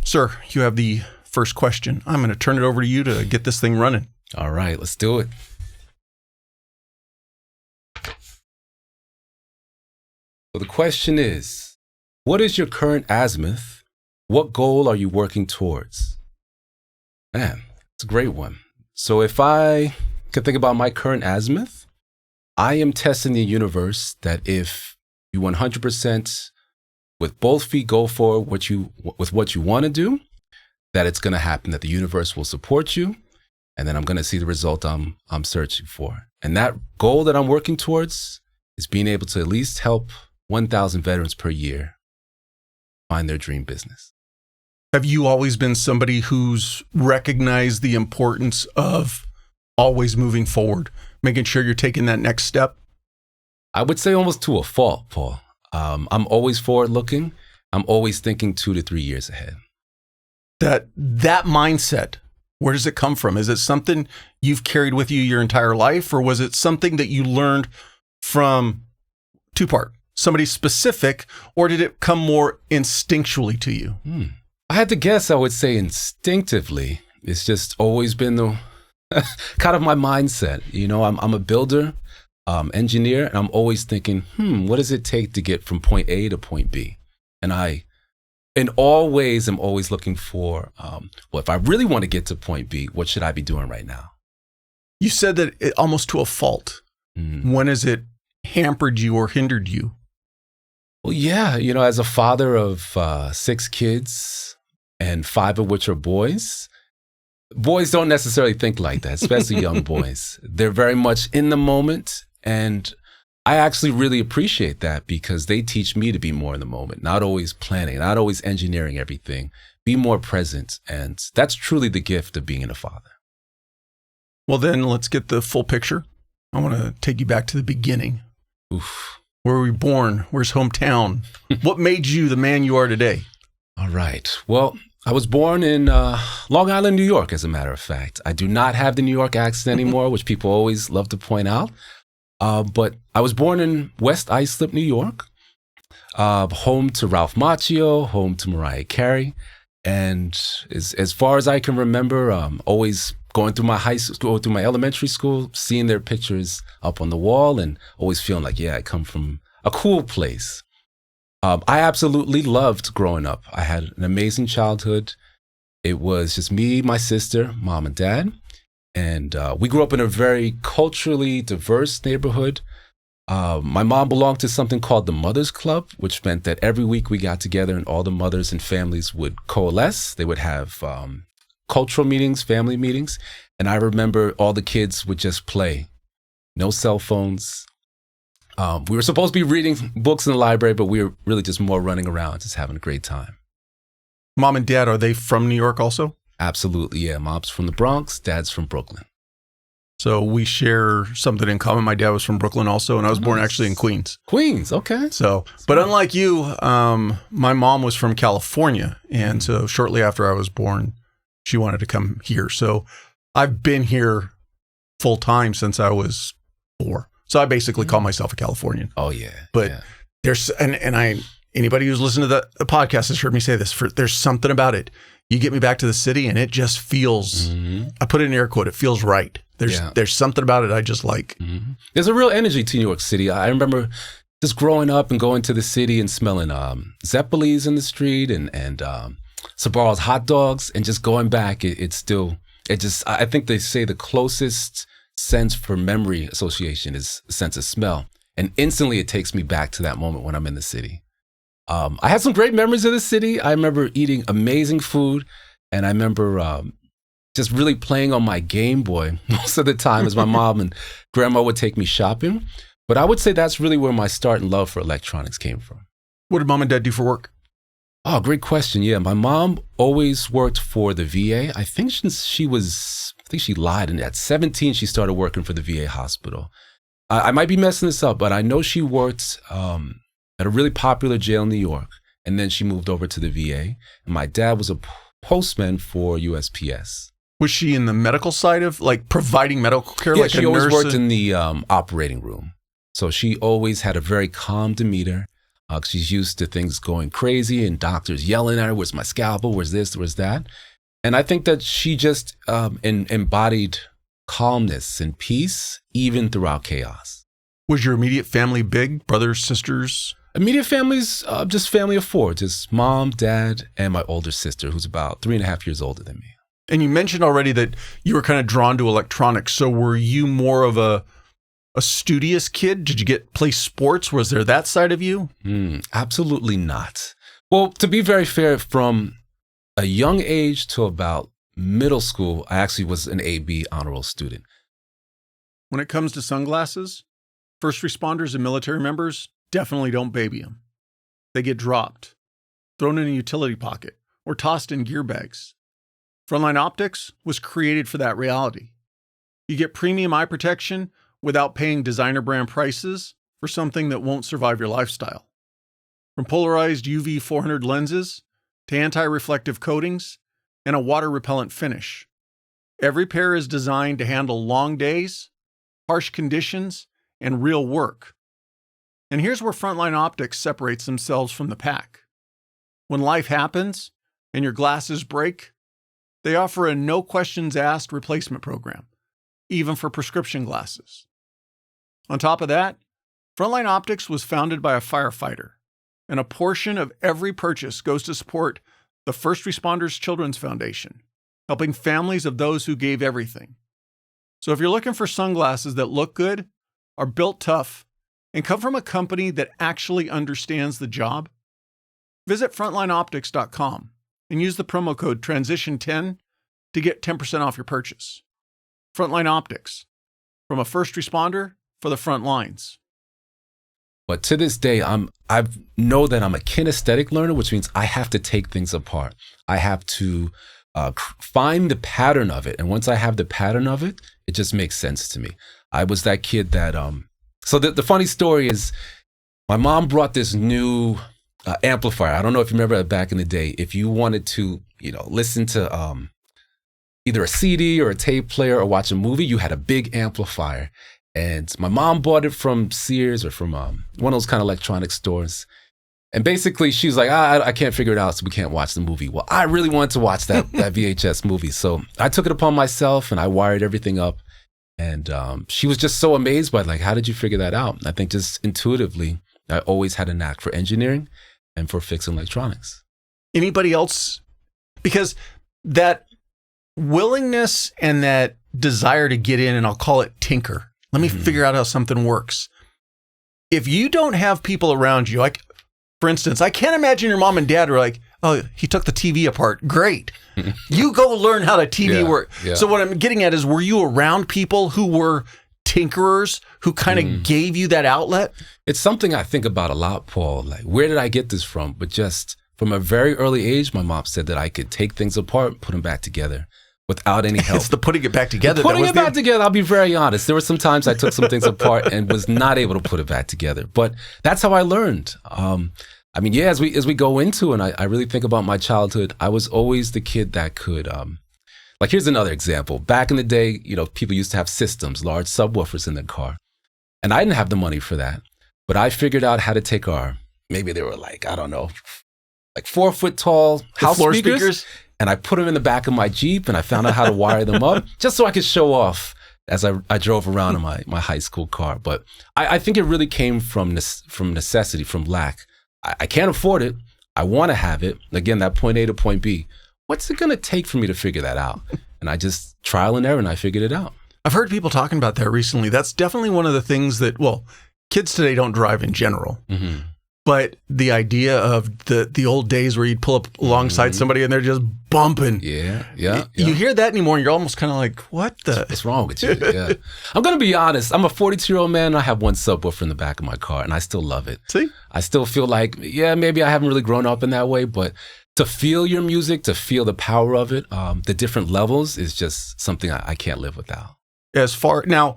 Sir, you have the first question. I'm going to turn it over to you to get this thing running. All right, let's do it. So the question is, what is your current azimuth? What goal are you working towards? Man, it's a great one. So if I could think about my current azimuth, I am testing the universe that if you 100% with both feet go for what you want to do, that it's going to happen, that the universe will support you, and then I'm going to see the result I'm searching for. And that goal that I'm working towards is being able to at least help 1,000 veterans per year find their dream business. Have you always been somebody who's recognized the importance of always moving forward, making sure you're taking that next step? I would say almost to a fault, Paul. I'm always forward looking. I'm always thinking 2 to 3 years ahead. That mindset, where does it come from? Is it something you've carried with you your entire life, or was it something that you learned from two-part, somebody specific, or did it come more instinctually to you? I had to guess, I would say instinctively. It's just always been the kind of my mindset. You know, I'm a builder, engineer, and I'm always thinking, what does it take to get from point A to point B? And I, in all ways, I'm always looking for, well, if I really want to get to point B, what should I be doing right now? You said that it almost to a fault. When has it hampered you or hindered you? Well, yeah, you know, as a father of 6 kids and 5 of which are boys, boys don't necessarily think like that, especially young boys. They're very much in the moment. And I actually really appreciate that because they teach me to be more in the moment, not always planning, not always engineering everything, be more present. And that's truly the gift of being a father. Well, then let's get the full picture. I want to take you back to the beginning. Oof. Where were you born? Where's hometown? What made you the man you are today? All right. Well, I was born in Long Island, New York, as a matter of fact. I do not have the New York accent anymore, which people always love to point out. But I was born in West Islip, New York, home to Ralph Macchio, home to Mariah Carey. And as far as I can remember, always going through my high school, through my elementary school, seeing their pictures up on the wall and always feeling like, yeah, I come from a cool place. I absolutely loved growing up. I had an amazing childhood. It was just me, my sister, mom and dad. And we grew up in a very culturally diverse neighborhood. My mom belonged to something called the Mothers Club, which meant that every week we got together and all the mothers and families would coalesce. They would have cultural meetings, family meetings. And I remember all the kids would just play. No cell phones. We were supposed to be reading books in the library, but we were really just more running around, just having a great time. Mom and dad, are they from New York also? Absolutely, yeah. Mom's from the Bronx, dad's from Brooklyn. So we share something in common. My dad was from Brooklyn also, and I was born actually in Queens. Queens, okay. So, but unlike you, my mom was from California, and so shortly after I was born, she wanted to come here. So I've been here full time since I was 4. So I basically call myself a Californian. Oh yeah. But yeah. there's anybody who's listened to the podcast has heard me say this. There's something about it. You get me back to the city, and it just feels. I put it in air quote. It feels right. There's something about it I just like. There's a real energy to New York City. I remember just growing up and going to the city and smelling Zeppelis in the street and Sbarro's hot dogs, and just going back. I think they say the closest sense for memory association is a sense of smell, and instantly it takes me back to that moment when I'm in the city. I had some great memories of the city. I remember eating amazing food, and I remember just really playing on my Game Boy most of the time as my mom and grandma would take me shopping. But I would say that's really where my start and love for electronics came from. What did mom and dad do for work? Oh, great question. Yeah, my mom always worked for the VA. I think she lied, and at 17 she started working for the VA hospital. I might be messing this up, but I know she worked at a really popular jail in New York, and then she moved over to the VA. And my dad was a postman for USPS. Was she in the medical side of like providing medical care? Yeah, like she a always nurse? worked in the operating room. So she always had a very calm demeanor. She's used to things going crazy and doctors yelling at her, where's my scalpel, where's this, where's that? And I think that she just embodied calmness and peace even throughout chaos. Was your immediate family big? Brothers, sisters? Immediate family's just family of 4, just mom, dad, and my older sister, who's about 3.5 years older than me. And you mentioned already that you were kind of drawn to electronics. So were you more of a studious kid? Did you play sports? Was there that side of you? Absolutely not. Well, to be very fair, from a young age to about middle school, I actually was an AB honor roll student. When it comes to sunglasses, first responders and military members definitely don't baby them. They get dropped, thrown in a utility pocket, or tossed in gear bags. Frontline Optics was created for that reality. You get premium eye protection without paying designer brand prices for something that won't survive your lifestyle. From polarized UV 400 lenses to anti-reflective coatings and a water-repellent finish, every pair is designed to handle long days, harsh conditions, and real work. And here's where Frontline Optics separates themselves from the pack. When life happens and your glasses break, they offer a no-questions-asked replacement program, even for prescription glasses. On top of that, Frontline Optics was founded by a firefighter, and a portion of every purchase goes to support the First Responders Children's Foundation, helping families of those who gave everything. So if you're looking for sunglasses that look good, are built tough, and come from a company that actually understands the job, visit frontlineoptics.com and use the promo code TRANSITION10 to get 10% off your purchase. Frontline Optics, from a first responder for the front lines. But to this day, I know that I'm a kinesthetic learner, which means I have to take things apart. I have to find the pattern of it. And once I have the pattern of it, it just makes sense to me. I was that kid that, so the funny story is my mom brought this new amplifier. I don't know if you remember that back in the day. If you wanted to, listen to either a CD or a tape player or watch a movie, you had a big amplifier. And my mom bought it from Sears or from one of those kind of electronic stores. And basically she's like, I can't figure it out, so we can't watch the movie. Well, I really wanted to watch that VHS movie. So I took it upon myself and I wired everything up. And she was just so amazed by how did you figure that out? I think just intuitively, I always had a knack for engineering and for fixing electronics. Anybody else? Because that willingness and that desire to get in, and I'll call it tinker. Let me figure out how something works. If you don't have people around you, like, for instance, I can't imagine your mom and dad were like, oh, he took the TV apart. Great. You go learn how the TV works. Yeah. So what I'm getting at is, were you around people who were tinkerers who kind of gave you that outlet? It's something I think about a lot, Paul. Like, where did I get this from? But just from a very early age, my mom said that I could take things apart and put them back together without any help. It's the putting it back together. Back together, I'll be very honest. There were some times I took some things apart and was not able to put it back together. But that's how I learned. As we go into it, and I really think about my childhood, I was always the kid that could, here's another example. Back in the day, people used to have systems, large subwoofers in their car. And I didn't have the money for that. But I figured out how to take maybe they were 4 foot tall house speakers. And I put them in the back of my Jeep, and I found out how to wire them up just so I could show off as I drove around in my high school car. But I think it really came from necessity, from lack. I can't afford it. I want to have it. Again, that point A to point B. What's it going to take for me to figure that out? And I just trial and error, and I figured it out. I've heard people talking about that recently. That's definitely one of the things that, kids today don't drive in general. Mm-hmm. But the idea of the old days where you'd pull up alongside somebody and they're just bumping. Yeah. You hear that anymore and you're almost kind of like, what's wrong with you? Yeah. I'm going to be honest. I'm a 42-year-old man. And I have one subwoofer in the back of my car and I still love it. See? I still feel like, maybe I haven't really grown up in that way, but to feel your music, to feel the power of it, the different levels is just something I can't live without. Now,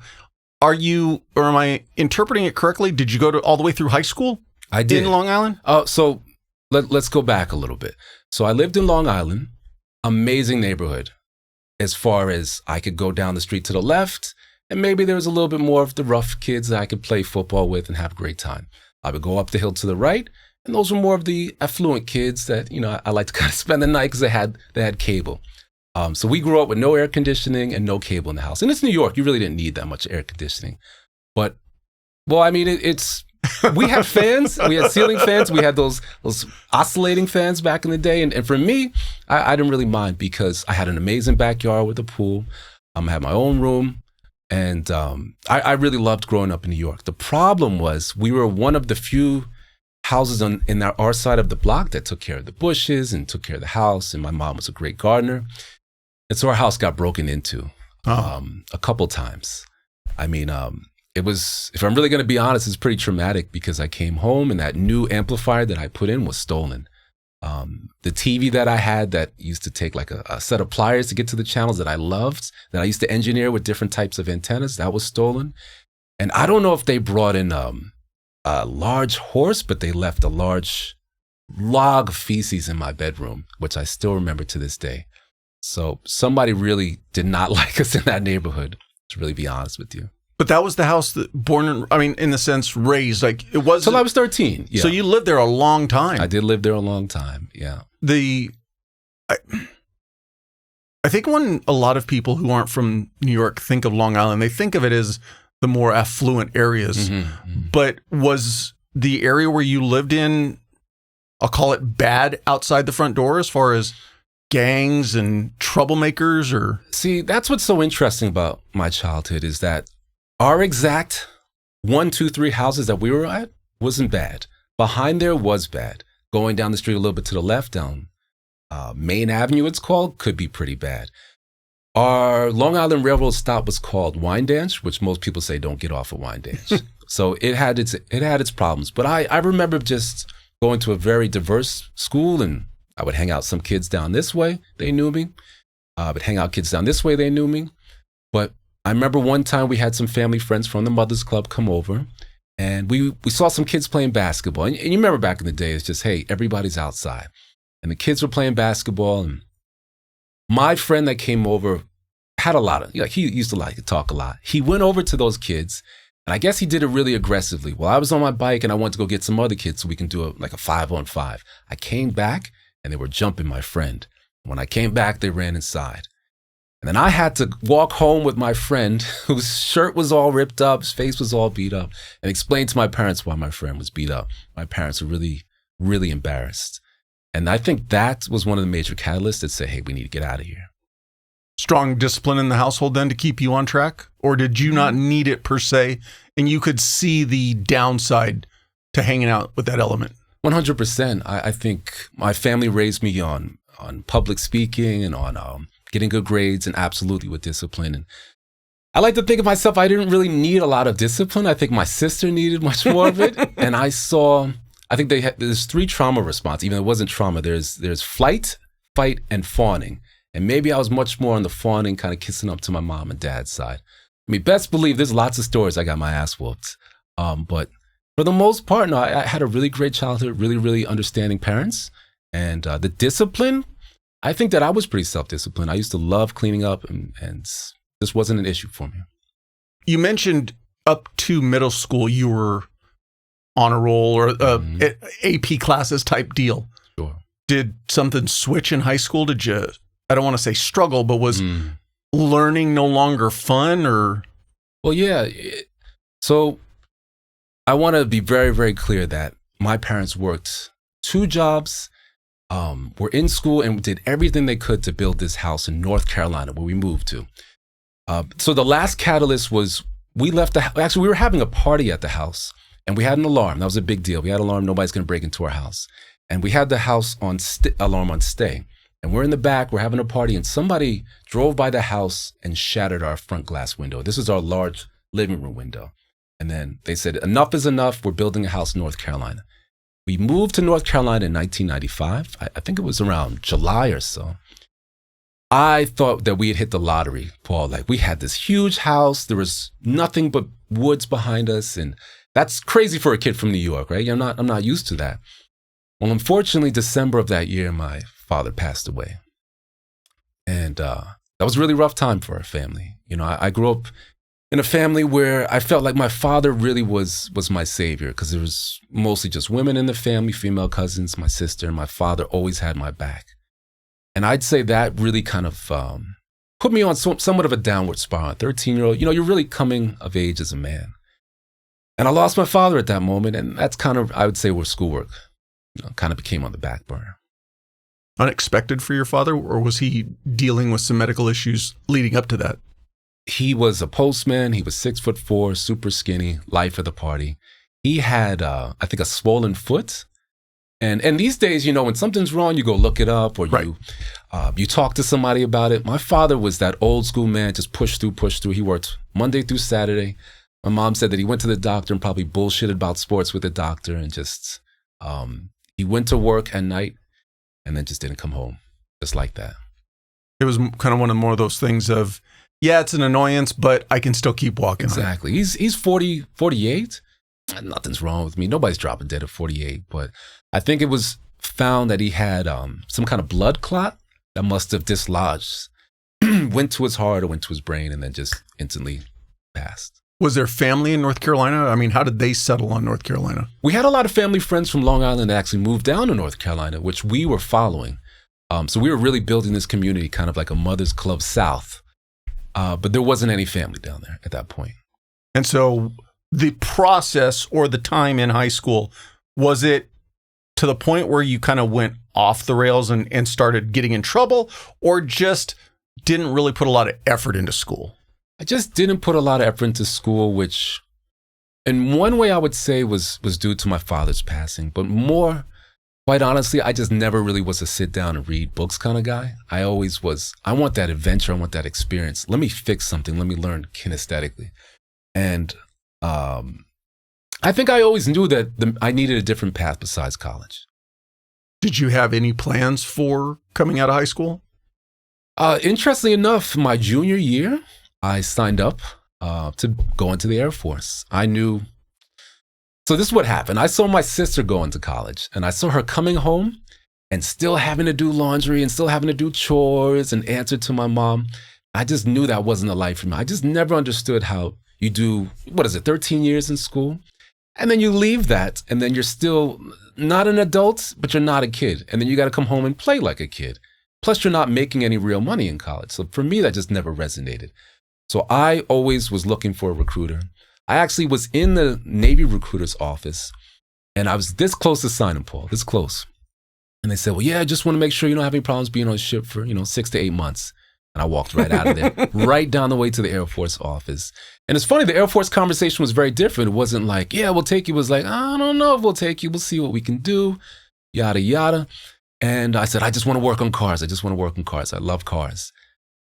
am I interpreting it correctly? Did you go all the way through high school? I did. In Long Island? So let's go back a little bit. So I lived in Long Island, amazing neighborhood. As far as I could go down the street to the left, and maybe there was a little bit more of the rough kids that I could play football with and have a great time. I would go up the hill to the right, and those were more of the affluent kids that, I like to kind of spend the night because they had cable. So we grew up with no air conditioning and no cable in the house. And it's New York. You really didn't need that much air conditioning. But, well, I mean, we had fans. We had ceiling fans. We had those oscillating fans back in the day. And for me, I didn't really mind because I had an amazing backyard with a pool. I had my own room. And I really loved growing up in New York. The problem was we were one of the few houses in our side of the block that took care of the bushes and took care of the house. And my mom was a great gardener. And so our house got broken into a couple times. I mean, it was, if I'm really going to be honest, it's pretty traumatic because I came home and that new amplifier that I put in was stolen. The TV that I had that used to take like a set of pliers to get to the channels that I loved, that I used to engineer with different types of antennas, that was stolen. And I don't know if they brought in a large horse, but they left a large log of feces in my bedroom, which I still remember to this day. So somebody really did not like us in that neighborhood, to really be honest with you. But that was the house that in the sense, raised, like it was. Till I was 13. Yeah. So you lived there a long time. I did live there a long time. Yeah. I think when a lot of people who aren't from New York think of Long Island, they think of it as the more affluent areas. Mm-hmm. But was the area where you lived in, I'll call it bad outside the front door as far as gangs and troublemakers? Or see, that's what's so interesting about my childhood is that our exact 1, 2, 3 houses that we were at wasn't bad. Behind there was bad. Going down the street a little bit to the left, down Main Avenue, it's called, could be pretty bad. Our Long Island Railroad stop was called Wyandanch, which most people say don't get off of Wyandanch. So it had its problems. But I remember just going to a very diverse school, and I would hang out some kids down this way, they knew me. I would hang out kids down this way, they knew me. But I remember one time we had some family friends from the Mothers Club come over, and we saw some kids playing basketball. And you remember back in the day, it's just, hey, everybody's outside. And the kids were playing basketball, and my friend that came over had a lot of, he used to like to talk a lot. He went over to those kids, and I guess he did it really aggressively. Well, I was on my bike, and I went to go get some other kids so we can do a 5-on-5. I came back, and they were jumping my friend. When I came back, they ran inside. And then I had to walk home with my friend whose shirt was all ripped up, his face was all beat up, and explain to my parents why my friend was beat up. My parents were really, really embarrassed. And I think that was one of the major catalysts that said, hey, we need to get out of here. Strong discipline in the household then to keep you on track? Or did you not need it per se, and you could see the downside to hanging out with that element? 100%. I think my family raised me on public speaking and on getting good grades, and absolutely with discipline. And I like to think of myself, I didn't really need a lot of discipline. I think my sister needed much more of it. And I think there's 3 trauma responses. Even though it wasn't trauma, there's flight, fight, and fawning. And maybe I was much more on the fawning, kind of kissing up to my mom and dad's side. I mean, best believe there's lots of stories I got my ass whooped. But for the most part, no, I had a really great childhood, really, really understanding parents. And the discipline, I think that I was pretty self-disciplined. I used to love cleaning up, and this wasn't an issue for me. You mentioned up to middle school, you were on a roll or AP classes type deal. Sure. Did something switch in high school? Did you, I don't want to say struggle, but was learning no longer fun or? Well, yeah. So I want to be very, very clear that my parents worked 2 jobs. Were in school and did everything they could to build this house in North Carolina where we moved to. So the last catalyst was we left we were having a party at the house, and we had an alarm. That was a big deal. We had an alarm. Nobody's going to break into our house. And we had the house on alarm on stay. And we're in the back. We're having a party, and somebody drove by the house and shattered our front glass window. This is our large living room window. And then they said, enough is enough. We're building a house in North Carolina. We moved to North Carolina in 1995. I think it was around July or so. I thought that we had hit the lottery, Paul. Like, we had this huge house. There was nothing but woods behind us. And that's crazy for a kid from New York, right? I'm not used to that. Well, unfortunately, December of that year, my father passed away. And that was a really rough time for our family. I grew up in a family where I felt like my father really was my savior, because there was mostly just women in the family, female cousins, my sister, and my father always had my back. And I'd say that really kind of put me on somewhat of a downward spiral. 13-year-old, you're really coming of age as a man. And I lost my father at that moment, and that's kind of, I would say, where schoolwork kind of became on the back burner. Unexpected for your father, or was he dealing with some medical issues leading up to that? He was a postman. He was 6'4", super skinny, life of the party. He had, I think, a swollen foot. And these days, when something's wrong, you go look it up, or right. You talk to somebody about it. My father was that old school man, just push through. He worked Monday through Saturday. My mom said that he went to the doctor and probably bullshitted about sports with the doctor, and just he went to work at night and then just didn't come home, just like that. It was kind of one of more of those things of, yeah, it's an annoyance, but I can still keep walking. Exactly. He's 48. Nothing's wrong with me. Nobody's dropping dead at 48. But I think it was found that he had some kind of blood clot that must have dislodged, went to his heart or went to his brain, and then just instantly passed. Was there family in North Carolina? I mean, how did they settle on North Carolina? We had a lot of family friends from Long Island that actually moved down to North Carolina, which we were following. So we were really building this community, kind of like a mother's club south. But there wasn't any family down there at that point. And so the process or the time in high school, was it to the point where you kind of went off the rails and started getting in trouble, or just didn't really put a lot of effort into school? I just didn't put a lot of effort into school, which in one way I would say was due to my father's passing, but more, quite honestly, I just never really was a sit down and read books kind of guy. I always was, I want that adventure. I want that experience. Let me fix something. Let me learn kinesthetically. And I think I always knew that I needed a different path besides college. Did you have any plans for coming out of high school? Interestingly enough, my junior year, I signed up to go into the Air Force. I knew. So this is what happened. I saw my sister going to college, and I saw her coming home and still having to do laundry and still having to do chores and answer to my mom. I just knew that wasn't a life for me. I just never understood how you do, 13 years in school? And then you leave that, and then you're still not an adult, but you're not a kid. And then you got to come home and play like a kid. Plus, you're not making any real money in college. So for me, that just never resonated. So I always was looking for a recruiter. I actually was in the Navy recruiter's office, and I was this close to signing, Paul, this close. And they said, well, yeah, I just want to make sure you don't have any problems being on ship for, 6 to 8 months. And I walked right out of there, right down the way to the Air Force office. And it's funny, the Air Force conversation was very different. It wasn't like, yeah, we'll take you. It was like, I don't know if we'll take you. We'll see what we can do, yada, yada. And I said, I just want to work on cars. I love cars.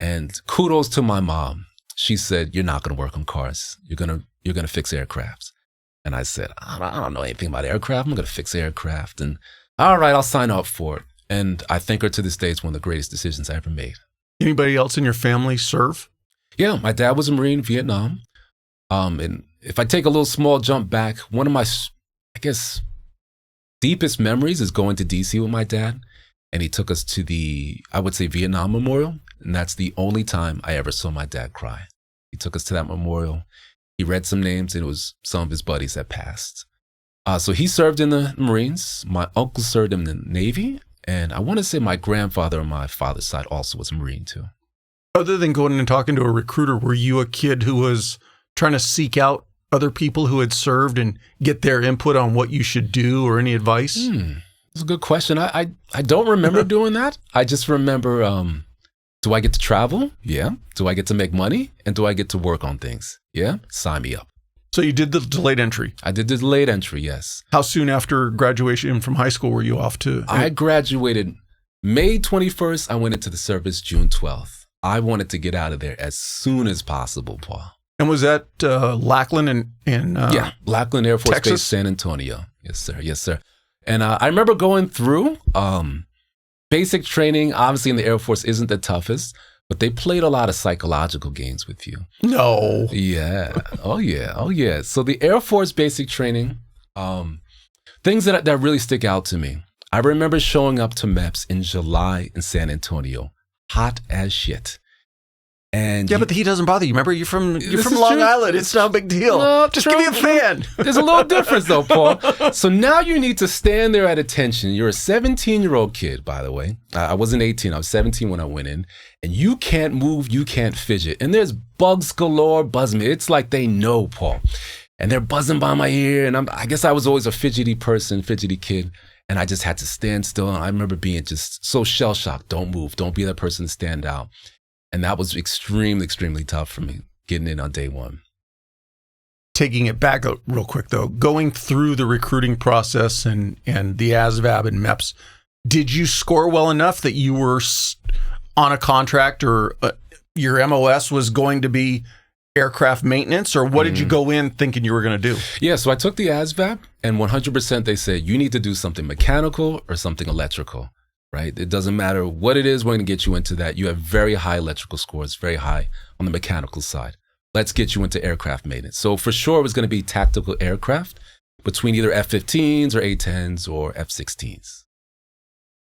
And kudos to my mom. She said, you're not going to work on cars. You're going to fix aircraft. And I said, I don't know anything about aircraft. I'm going to fix aircraft. And all right, I'll sign up for it. And I think her to this day is one of the greatest decisions I ever made. Anybody else in your family serve? Yeah, my dad was a Marine in Vietnam. And if I take a little small jump back, one of my, deepest memories is going to DC with my dad. And he took us to the, I would say, Vietnam Memorial. And that's the only time I ever saw my dad cry. He took us to that memorial. He read some names, and it was some of his buddies that passed. So he served in the Marines. My uncle served in the Navy. And I want to say my grandfather on my father's side also was a Marine too. Other than going and talking to a recruiter, were you a kid who was trying to seek out other people who had served and get their input on what you should do or any advice? That's a good question. I don't remember doing that. I just remember, do I get to travel? Yeah. Do I get to make money? And do I get to work on things? Yeah. Sign me up. So you did the delayed entry? I did the delayed entry, yes. How soon after graduation from high school were you off to? I graduated May 21st. I went into the service June 12th. I wanted to get out of there as soon as possible, Paul. And was that Lackland and yeah, Lackland Air Force Texas? Base, San Antonio. Yes, sir. Yes, sir. And I remember going through basic training. Obviously, in the Air Force isn't the toughest, but they played a lot of psychological games with you. No. Yeah. Oh, yeah. Oh, yeah. So the Air Force basic training, things that really stick out to me. I remember showing up to MEPS in July in San Antonio, hot as shit. And but the heat doesn't bother you. Remember, you're from Long true. Island. It's no big deal. No, Just true, give me a fan. There's a little difference though, Paul. So now you need to stand there at attention. You're a 17-year-old kid, by the way. I wasn't 18. I was 17 when I went in. And you can't move. You can't fidget. And there's bugs galore buzzing me. It's like they know, Paul. And they're buzzing by my ear. And I guess I was always a fidgety kid. And I just had to stand still. And I remember being just so shell-shocked. Don't move. Don't be that person to stand out. And that was extremely, extremely tough for me, getting in on day one. Taking it back real quick, though, going through the recruiting process and the ASVAB and MEPS, did you score well enough that you were on a contract or your MOS was going to be aircraft maintenance? Or what did you go in thinking you were going to do? Yeah, so I took the ASVAB, and 100% they said, you need to do something mechanical or something electrical. Right? It doesn't matter what it is, we're going to get you into that. You have very high electrical scores, very high on the mechanical side. Let's get you into aircraft maintenance. So for sure, it was going to be tactical aircraft between either F-15s or A-10s or F-16s.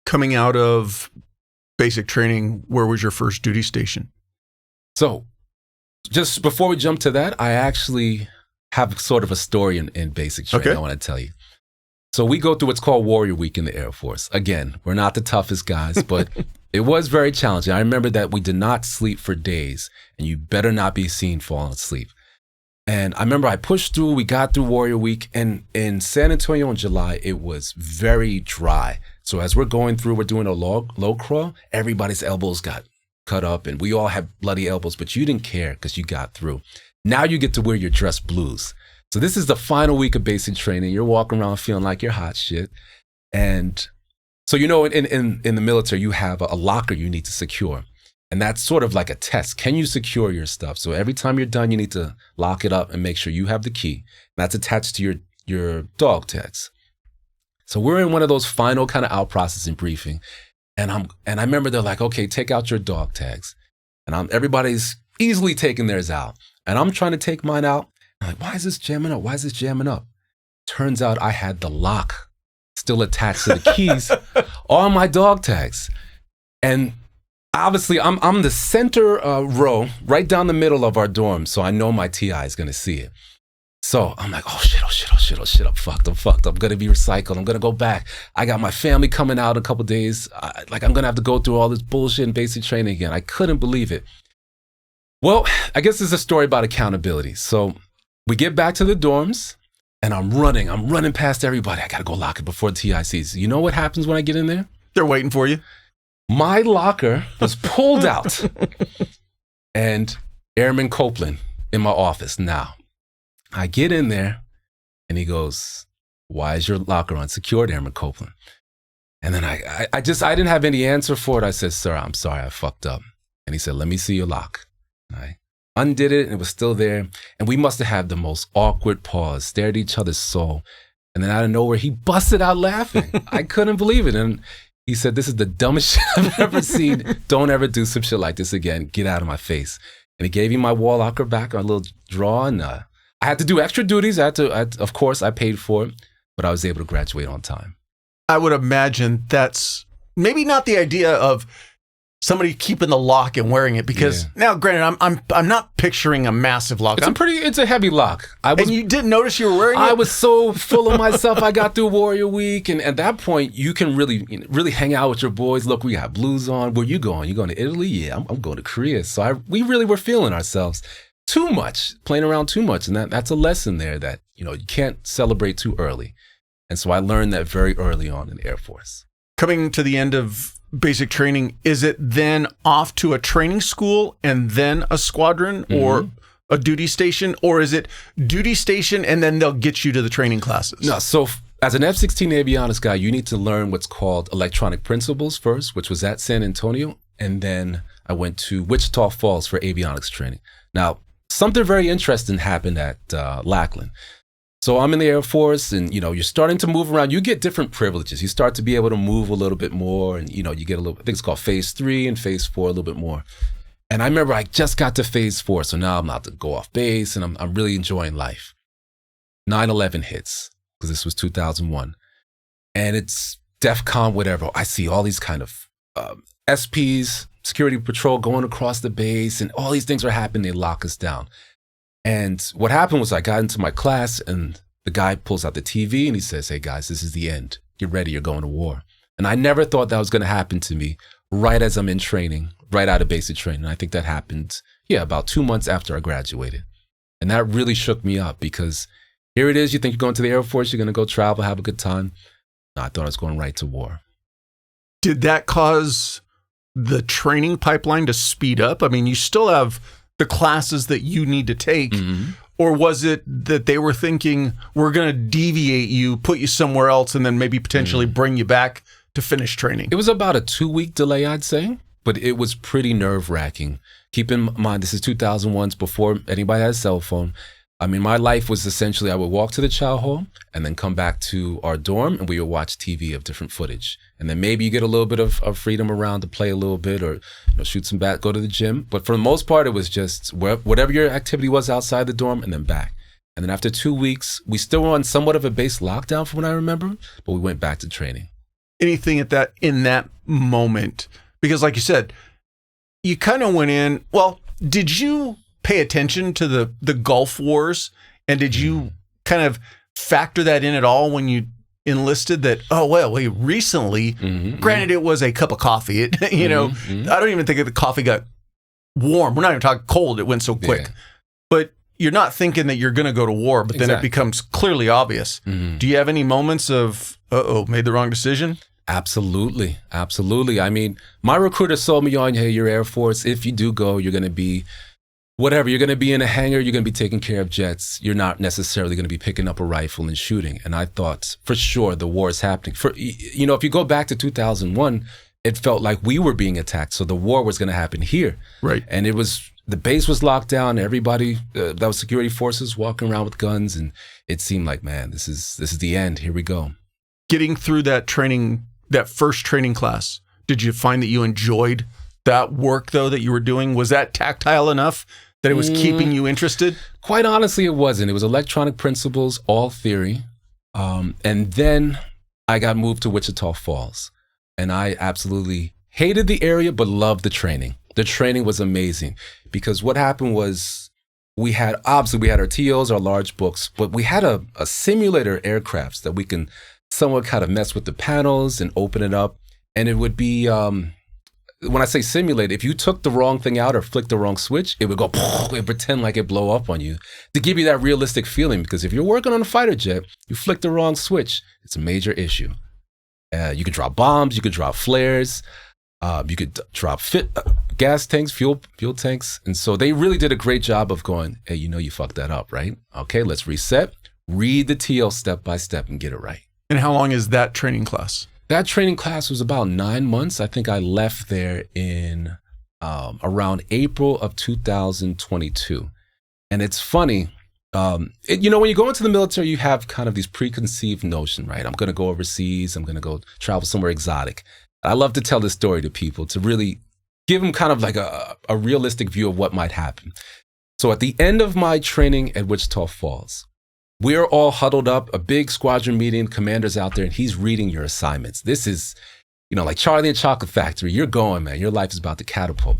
Coming out of basic training, where was your first duty station? So just before we jump to that, I actually have sort of a story in basic training I want to tell you. So we go through what's called Warrior Week in the Air Force. Again, we're not the toughest guys, but it was very challenging. I remember that we did not sleep for days, and you better not be seen falling asleep. And I remember I pushed through, we got through Warrior Week, and in San Antonio in July, it was very dry. So as we're going through, we're doing a low crawl, everybody's elbows got cut up, and we all had bloody elbows, but you didn't care because you got through. Now you get to wear your dress blues. So this is the final week of basic training. You're walking around feeling like you're hot shit. And so, you know, in the military, you have a locker you need to secure. And that's sort of like a test. Can you secure your stuff? So every time you're done, you need to lock it up and make sure you have the key. That's attached to your dog tags. So we're in one of those final kind of out processing briefing. And I remember they're like, okay, take out your dog tags. And everybody's easily taking theirs out. And I'm trying to take mine out. I'm like, why is this jamming up? Why is this jamming up? Turns out I had the lock still attached to the keys on my dog tags. And obviously I'm the center row right down the middle of our dorm. So I know my TI is going to see it. So I'm like, oh shit. I'm fucked. I'm going to be recycled. I'm going to go back. I got my family coming out in a couple days. I'm going to have to go through all this bullshit and basic training again. I couldn't believe it. Well, I guess it's a story about accountability. So we get back to the dorms, and I'm running past everybody. I got to go lock it before the TI sees. You know what happens when I get in there? They're waiting for you. My locker was pulled out, and Airman Copeland in my office. Now, I get in there, and he goes, why is your locker unsecured, Airman Copeland? And then I didn't have any answer for it. I said, sir, I'm sorry, I fucked up. And he said, let me see your lock. And I undid it, and it was still there. And we must have had the most awkward pause, stared at each other's soul. And then out of nowhere, he busted out laughing. I couldn't believe it. And he said, this is the dumbest shit I've ever seen. Don't ever do some shit like this again. Get out of my face. And he gave me my wall locker back, a little drawer. And I had to do extra duties. Of course, I paid for it, but I was able to graduate on time. I would imagine that's maybe not the idea of somebody keeping the lock and wearing it, because now, granted, I'm not picturing a massive lock. It's a heavy lock. And you didn't notice you were wearing it? I was so full of myself. I got through Warrior Week, and at that point, you can really hang out with your boys. Look, we got blues on. Where you going? You going to Italy? Yeah, I'm going to Korea. So we really were feeling ourselves too much, playing around too much, and that's a lesson there that you can't celebrate too early. And so I learned that very early on in the Air Force. Coming to the end of basic training, is it then off to a training school and then a squadron or a duty station, or is it duty station and then they'll get you to the training classes? No, so as an F-16 avionics guy, you need to learn what's called electronic principles first, which was at San Antonio, and then I went to Wichita Falls for avionics training. Now, something very interesting happened at Lackland. So I'm in the Air Force, and you're starting to move around. You get different privileges. You start to be able to move a little bit more, and you get a little. I think it's called Phase 3 and Phase 4 a little bit more. And I remember I just got to Phase 4, so now I'm about to go off base, and I'm really enjoying life. 9/11 hits, because this was 2001, and it's DEF CON whatever. I see all these kind of SPs, security patrol going across the base, and all these things are happening. They lock us down. And what happened was I got into my class, and the guy pulls out the TV, and he says, "Hey, guys, this is the end. Get ready. You're going to war." And I never thought that was going to happen to me right as I'm in training, right out of basic training. I think that happened, about 2 months after I graduated. And that really shook me up, because here it is. You think you're going to the Air Force, you're going to go travel, have a good time. No, I thought I was going right to war. Did that cause the training pipeline to speed up? I mean, you still have the classes that you need to take, mm-hmm. Or was it that they were thinking, we're going to deviate you, put you somewhere else, and then maybe potentially bring you back to finish training? It was about a 2-week delay, I'd say, but it was pretty nerve-wracking. Keep in mind, this is 2001, before anybody had a cell phone. I mean, my life was essentially, I would walk to the chow hall and then come back to our dorm, and we would watch TV of different footage. And then maybe you get a little bit of freedom around to play a little bit, or shoot some bat, go to the gym. But for the most part, it was just whatever your activity was outside the dorm and then back. And then after 2 weeks, we still were on somewhat of a base lockdown from what I remember, but we went back to training. Anything in that moment? Because like you said, you kind of went in, well, did you pay attention to the Gulf Wars, and did you kind of factor that in at all when you enlisted, that we recently, granted it was a cup of coffee, I don't even think the coffee got warm, we're not even talking cold, it went so quick, but you're not thinking that you're going to go to war, but then it becomes clearly obvious. Do you have any moments of made the wrong decision? Absolutely. I mean, my recruiter sold me on, hey, you're Air Force, if you do go, you're going to be whatever, you're going to be in a hangar, you're going to be taking care of jets. You're not necessarily going to be picking up a rifle and shooting. And I thought, for sure, the war is happening. If you go back to 2001, it felt like we were being attacked. So the war was going to happen here. Right. And the base was locked down. Everybody, that was security forces walking around with guns. And it seemed like, man, this is the end. Here we go. Getting through that training, that first training class, did you find that you enjoyed that work, though, that you were doing? Was that tactile enough that it was keeping you interested? Quite honestly, it wasn't. It was electronic principles, all theory. And then I got moved to Wichita Falls. And I absolutely hated the area, but loved the training. The training was amazing, because what happened was we had our TOs, our large books, but we had a simulator aircrafts that we can somewhat kind of mess with the panels and open it up. And it would be... when I say simulate, if you took the wrong thing out or flicked the wrong switch, it would go, it would pretend like it blow up on you to give you that realistic feeling. Because if you're working on a fighter jet, you flick the wrong switch, it's a major issue. You could drop bombs, you could drop flares, you could drop gas tanks, fuel tanks. And so they really did a great job of going, hey, you fucked that up, right? Okay, let's reset, read the TL step by step and get it right. And how long is that training class? That training class was about 9 months. I think I left there in around April of 2022. And it's funny, when you go into the military, you have kind of these preconceived notion, right? I'm going to go overseas. I'm going to go travel somewhere exotic. I love to tell this story to people to really give them kind of like a realistic view of what might happen. So at the end of my training at Wichita Falls, we're all huddled up, a big squadron meeting, commander's out there, and he's reading your assignments. This is, like Charlie and Chocolate Factory. You're going, man. Your life is about to catapult.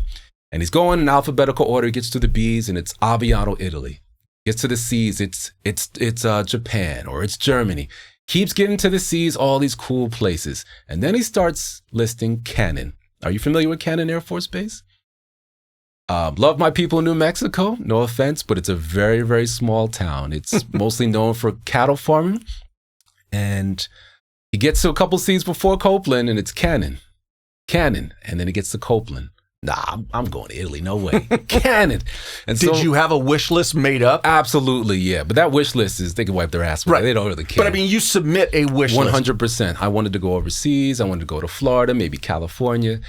And he's going in alphabetical order. He gets to the B's, and it's Aviano, Italy. Gets to the C's, it's Japan, or it's Germany. Keeps getting to the C's, all these cool places. And then he starts listing Cannon. Are you familiar with Cannon Air Force Base? Love my people in New Mexico, no offense, but it's a very, very small town. It's mostly known for cattle farming. And he gets to a couple C's before Copeland, and it's Cannon. And then he gets to Copeland. Nah, I'm going to Italy, no way. Cannon. And did you have a wish list made up? Absolutely, yeah. But that wish list is, they can wipe their ass with it. They don't really care. But I mean, you submit a wish list. 100%. I wanted to go overseas. I wanted to go to Florida, maybe California.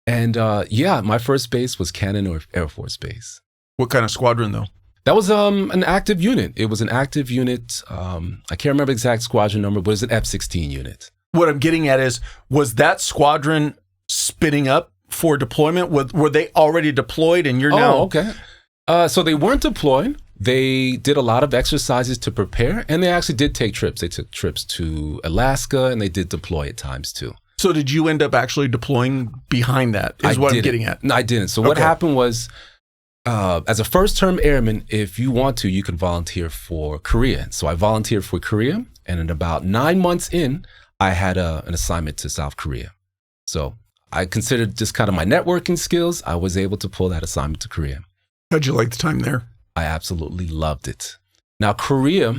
And my first base was Cannon Air Force Base. What kind of squadron, though? That was an active unit. It was an active unit. I can't remember the exact squadron number, but it was an F-16 unit. What I'm getting at is, was that squadron spinning up for deployment? Were they already deployed and you're now... Oh, okay. So they weren't deployed. They did a lot of exercises to prepare, and they actually did take trips. They took trips to Alaska, and they did deploy at times, too. So did you end up actually deploying behind that is what I'm getting at? No, I didn't. So what happened was, as a first-term airman, if you want to, you can volunteer for Korea. So I volunteered for Korea, and in about 9 months in, I had an assignment to South Korea. So I considered just kind of my networking skills. I was able to pull that assignment to Korea. How'd you like the time there? I absolutely loved it. Now, Korea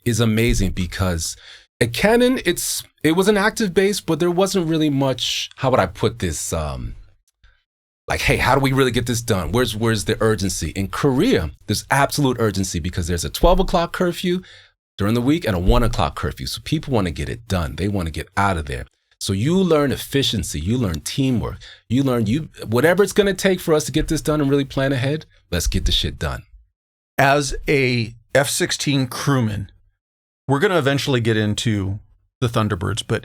is amazing because at Cannon, it was an active base, but there wasn't really much, how would I put this, like, hey, how do we really get this done? Where's the urgency? In Korea, there's absolute urgency because there's a 12 o'clock curfew during the week and a 1 o'clock curfew. So people want to get it done. They want to get out of there. So you learn efficiency, you learn teamwork, you learn whatever it's going to take for us to get this done and really plan ahead, let's get the shit done. As a F-16 crewman, we're going to eventually get into the Thunderbirds, but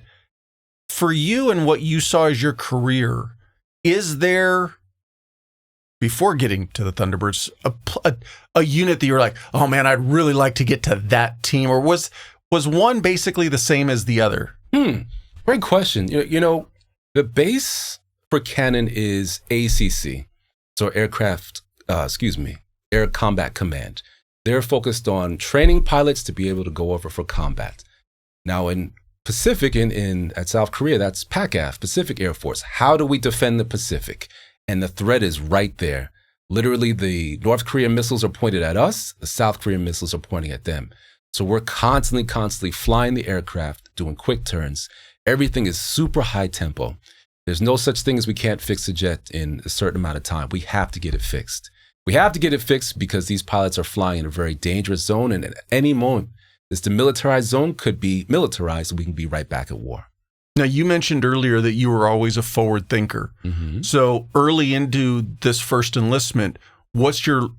for you and what you saw as your career, is there, before getting to the Thunderbirds, a unit that you're like, oh man, I'd really like to get to that team? Or was one basically the same as the other? Great question. You know, the base for Cannon is ACC, so Air Combat Command. They're focused on training pilots to be able to go over for combat. Now in Pacific, at South Korea, that's PACAF, Pacific Air Force. How do we defend the Pacific? And the threat is right there. Literally, the North Korean missiles are pointed at us. The South Korean missiles are pointing at them. So we're constantly flying the aircraft, doing quick turns. Everything is super high tempo. There's no such thing as we can't fix a jet in a certain amount of time. We have to get it fixed. We have to get it fixed because these pilots are flying in a very dangerous zone. And at any moment, this demilitarized zone could be militarized and we can be right back at war. Now, you mentioned earlier that you were always a forward thinker. Mm-hmm. So early into this first enlistment, what are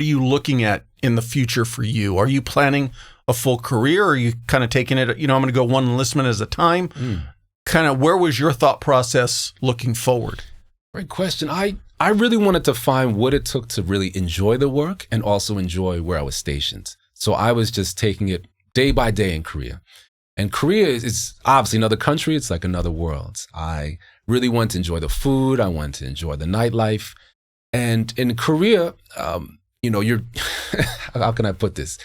you looking at in the future for you? Are you planning a full career? Or are you kind of taking it, I'm going to go one enlistment at a time? Kind of where was your thought process looking forward? Great question. I really wanted to find what it took to really enjoy the work and also enjoy where I was stationed. So I was just taking it day by day in Korea. And Korea is obviously another country. It's like another world. I really want to enjoy the food. I want to enjoy the nightlife. And in Korea, you're, how can I put this?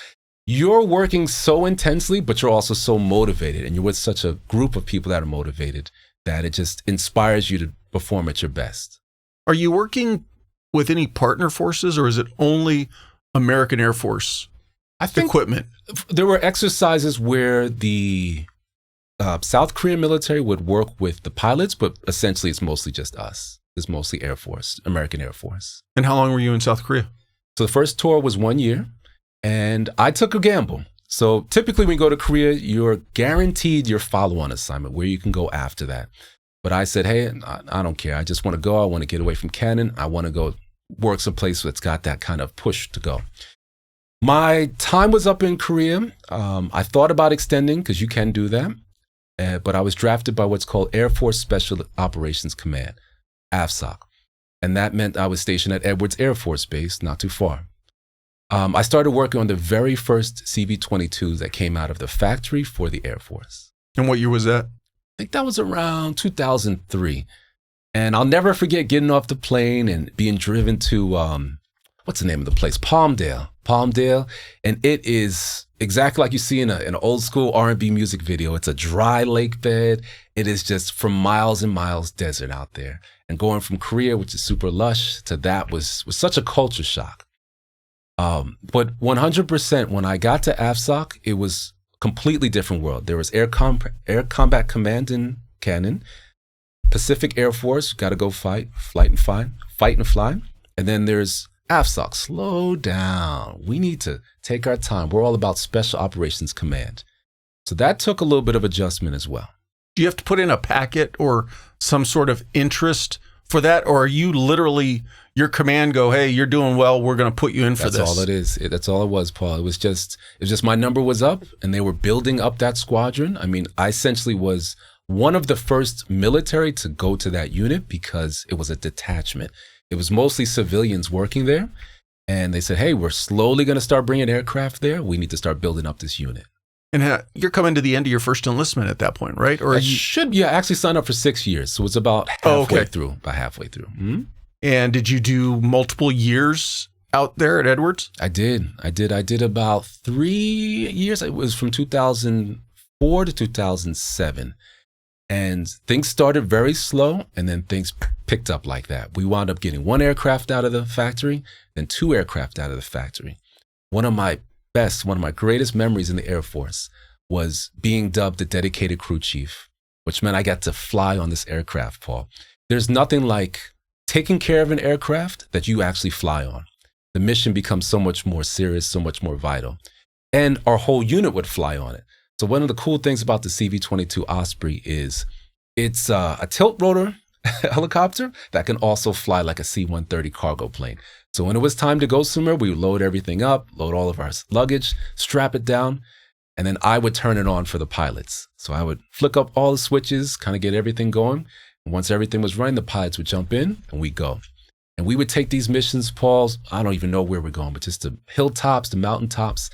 You're working so intensely, but you're also so motivated. And you're with such a group of people that are motivated that it just inspires you to perform at your best. Are you working with any partner forces, or is it only American Air Force equipment? There were exercises where the South Korean military would work with the pilots, but essentially it's mostly just us. It's mostly Air Force, American Air Force. And how long were you in South Korea? So the first tour was 1 year, and I took a gamble. So typically when you go to Korea, you're guaranteed your follow-on assignment where you can go after that. But I said, hey, I don't care. I just want to go. I want to get away from Cannon. I want to go work someplace that's got that kind of push to go. My time was up in Korea. I thought about extending because you can do that. But I was drafted by what's called Air Force Special Operations Command, AFSOC. And that meant I was stationed at Edwards Air Force Base, not too far. I started working on the very first CV-22s that came out of the factory for the Air Force. And what year was that? I think that was around 2003. And I'll never forget getting off the plane and being driven to, what's the name of the place? Palmdale. And it is exactly like you see in an old school R&B music video. It's a dry lake bed. It is just for miles and miles desert out there. And going from Korea, which is super lush, to that was such a culture shock. But 100%, when I got to AFSOC, it was completely different world. There was Air Combat Command in Cannon, Pacific Air Force, got to go fight and fly. And then there's AFSOC, slow down. We need to take our time. We're all about Special Operations Command. So that took a little bit of adjustment as well. Do you have to put in a packet or some sort of interest for that? Or are you literally, your command go, hey, you're doing well, we're going to put you in for this? That's all it is. That's all it was, Paul. It was just my number was up and they were building up that squadron. I mean, I essentially was one of the first military to go to that unit because it was a detachment. It was mostly civilians working there. And they said, hey, we're slowly going to start bringing aircraft there. We need to start building up this unit. And you're coming to the end of your first enlistment at that point, right? Or I actually signed up for 6 years. So it's about halfway through. Mm-hmm. And did you do multiple years out there at Edwards? I did about 3 years. It was from 2004 to 2007. And things started very slow, and then things picked up like that. We wound up getting 1 aircraft out of the factory, then 2 aircraft out of the factory. One of my greatest memories in the Air Force was being dubbed the dedicated crew chief, which meant I got to fly on this aircraft, Paul. There's nothing like taking care of an aircraft that you actually fly on. The mission becomes so much more serious, so much more vital. And our whole unit would fly on it. So one of the cool things about the CV-22 Osprey is it's a tilt rotor helicopter that can also fly like a C-130 cargo plane. So when it was time to go somewhere, we would load everything up, load all of our luggage, strap it down, and then I would turn it on for the pilots. So I would flick up all the switches, kind of get everything going. And once everything was running, the pilots would jump in and we'd go. And we would take these missions, Paul, I don't even know where we're going, but just the hilltops, the mountaintops.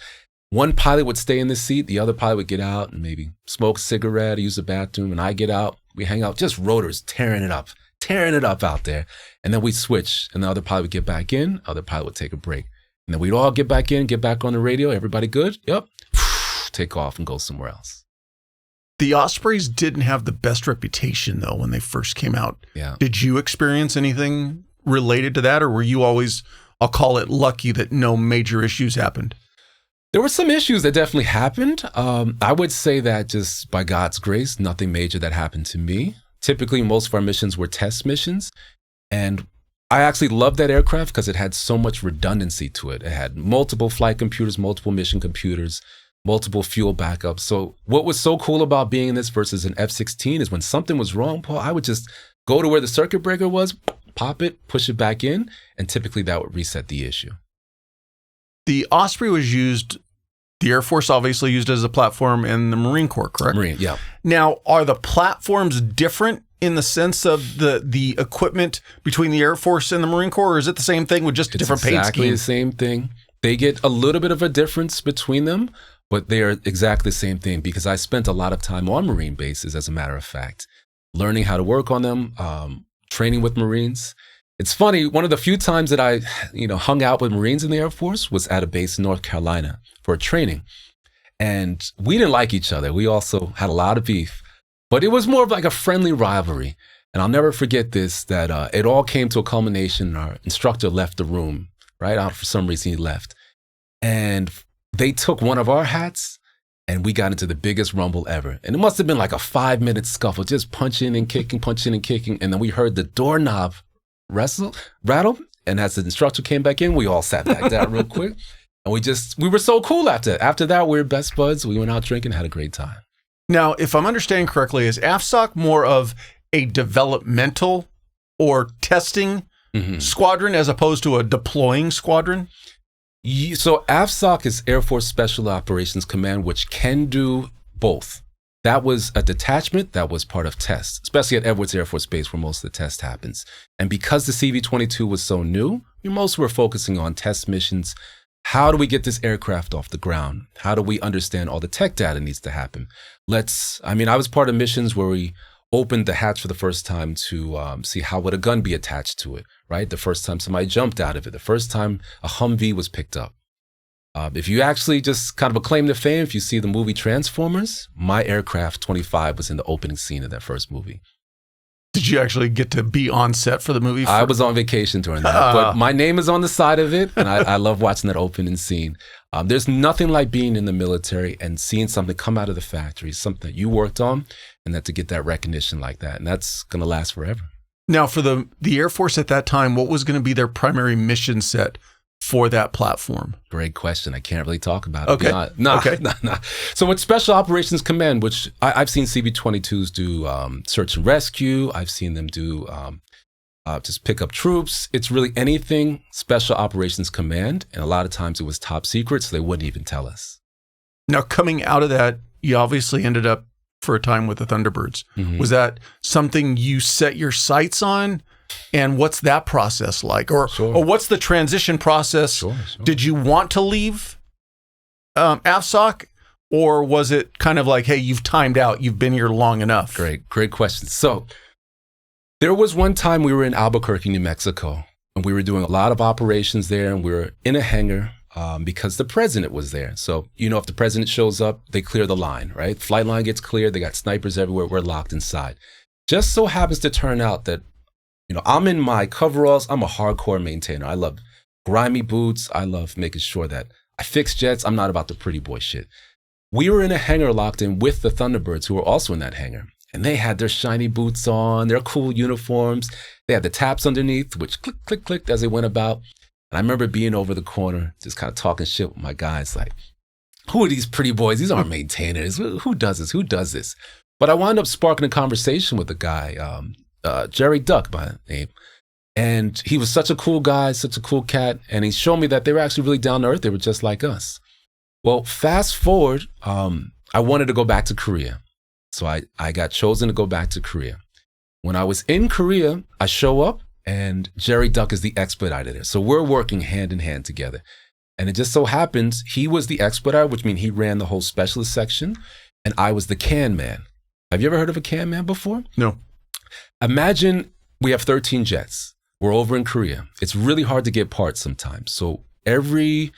One pilot would stay in the seat, the other pilot would get out and maybe smoke a cigarette, use the bathroom, and I get out. We hang out, just rotors, tearing it up out there. And then we'd switch, and the other pilot would get back in, other pilot would take a break. And then we'd all get back in, get back on the radio. Everybody good? Yep. Take off and go somewhere else. The Ospreys didn't have the best reputation, though, when they first came out. Yeah. Did you experience anything related to that, or were you always, I'll call it lucky, that no major issues happened? There were some issues that definitely happened. I would say that just by God's grace, nothing major that happened to me. Typically, most of our missions were test missions. And I actually loved that aircraft because it had so much redundancy to it. It had multiple flight computers, multiple mission computers, multiple fuel backups. So what was so cool about being in this versus an F-16 is when something was wrong, Paul, I would just go to where the circuit breaker was, pop it, push it back in, and typically that would reset the issue. The Osprey was used, the Air Force obviously used it as a platform, and the Marine Corps, correct? Marine, yeah. Now, are the platforms different in the sense of the equipment between the Air Force and the Marine Corps, or is it the same thing with just a different paint scheme? Exactly the same thing. They get a little bit of a difference between them, but they are exactly the same thing because I spent a lot of time on Marine bases, as a matter of fact, learning how to work on them, training with Marines. It's funny, one of the few times that I, hung out with Marines in the Air Force was at a base in North Carolina for a training. And we didn't like each other. We also had a lot of beef, but it was more of like a friendly rivalry. And I'll never forget this, that it all came to a culmination. Our instructor left the room, right? For some reason he left. And they took one of our hats and we got into the biggest rumble ever. And it must have been like a 5-minute scuffle, just punching and kicking. And then we heard the doorknob rattle, and as the instructor came back in, we all sat back down real quick, and we were so cool after that. We were best buds. We went out drinking, had a great time. Now, if I'm understanding correctly, is AFSOC more of a developmental or testing squadron as opposed to a deploying squadron? So AFSOC is Air Force Special Operations Command, which can do both. That was a detachment that was part of tests, especially at Edwards Air Force Base where most of the test happens. And because the CV-22 was so new, we most were focusing on test missions. How do we get this aircraft off the ground? How do we understand all the tech data needs to happen? I was part of missions where we opened the hatch for the first time to see how would a gun be attached to it, right? The first time somebody jumped out of it, the first time a Humvee was picked up. If you actually just kind of acclaim the fame, if you see the movie Transformers, my aircraft 25 was in the opening scene of that first movie. Did you actually get to be on set for the movie? I was on vacation during that, but my name is on the side of it, and I love watching that opening scene. There's nothing like being in the military and seeing something come out of the factory, something that you worked on, and that to get that recognition like that, and that's going to last forever. Now, for the Air Force at that time, what was going to be their primary mission set for that platform? Great question. I can't really talk about it. Okay. Nah. So with Special Operations Command, which I've seen CV-22s do search and rescue. I've seen them do just pick up troops. It's really anything Special Operations Command. And a lot of times it was top secret, so they wouldn't even tell us. Now, coming out of that, you obviously ended up for a time with the Thunderbirds. Mm-hmm. Was that something you set your sights on? And what's that process like? Or what's the transition process? Sure. Did you want to leave AFSOC? Or was it kind of like, hey, you've timed out, you've been here long enough? Great question. So there was one time we were in Albuquerque, New Mexico, and we were doing a lot of operations there, and we were in a hangar because the president was there. So, if the president shows up, they clear the line, right? Flight line gets cleared. They got snipers everywhere. We're locked inside. Just so happens to turn out that, I'm in my coveralls. I'm a hardcore maintainer. I love grimy boots. I love making sure that I fix jets. I'm not about the pretty boy shit. We were in a hangar locked in with the Thunderbirds, who were also in that hangar. And they had their shiny boots on, their cool uniforms. They had the taps underneath, which click, click, clicked as they went about. And I remember being over the corner, just kind of talking shit with my guys, like, who are these pretty boys? These aren't maintainers. Who does this? Who does this? But I wound up sparking a conversation with a guy, Jerry Duck by name. And he was such a cool guy, such a cool cat. And he showed me that they were actually really down to earth. They were just like us. Well, fast forward, I wanted to go back to Korea. So I got chosen to go back to Korea. When I was in Korea, I show up and Jerry Duck is the expediter there. So we're working hand in hand together. And it just so happens he was the expediter, which means he ran the whole specialist section. And I was the Canman. Have you ever heard of a Canman before? No. Imagine we have 13 jets. We're over in Korea. It's really hard to get parts sometimes. So every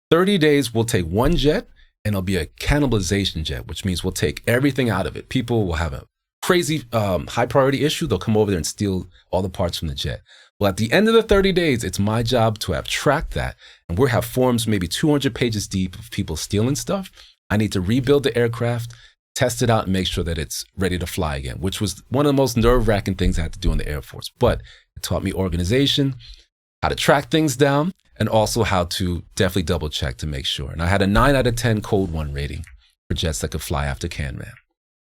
30 days, we'll take one jet and it'll be a cannibalization jet, which means we'll take everything out of it. People will have a crazy high priority issue. They'll come over there and steal all the parts from the jet. Well, at the end of the 30 days, it's my job to abstract that. And we'll have forms maybe 200 pages deep of people stealing stuff. I need to rebuild the aircraft, test it out, and make sure that it's ready to fly again, which was one of the most nerve-wracking things I had to do in the Air Force. But it taught me organization, how to track things down, and also how to definitely double check to make sure. And I had a 9 out of 10 Code 1 rating for jets that could fly after Canman.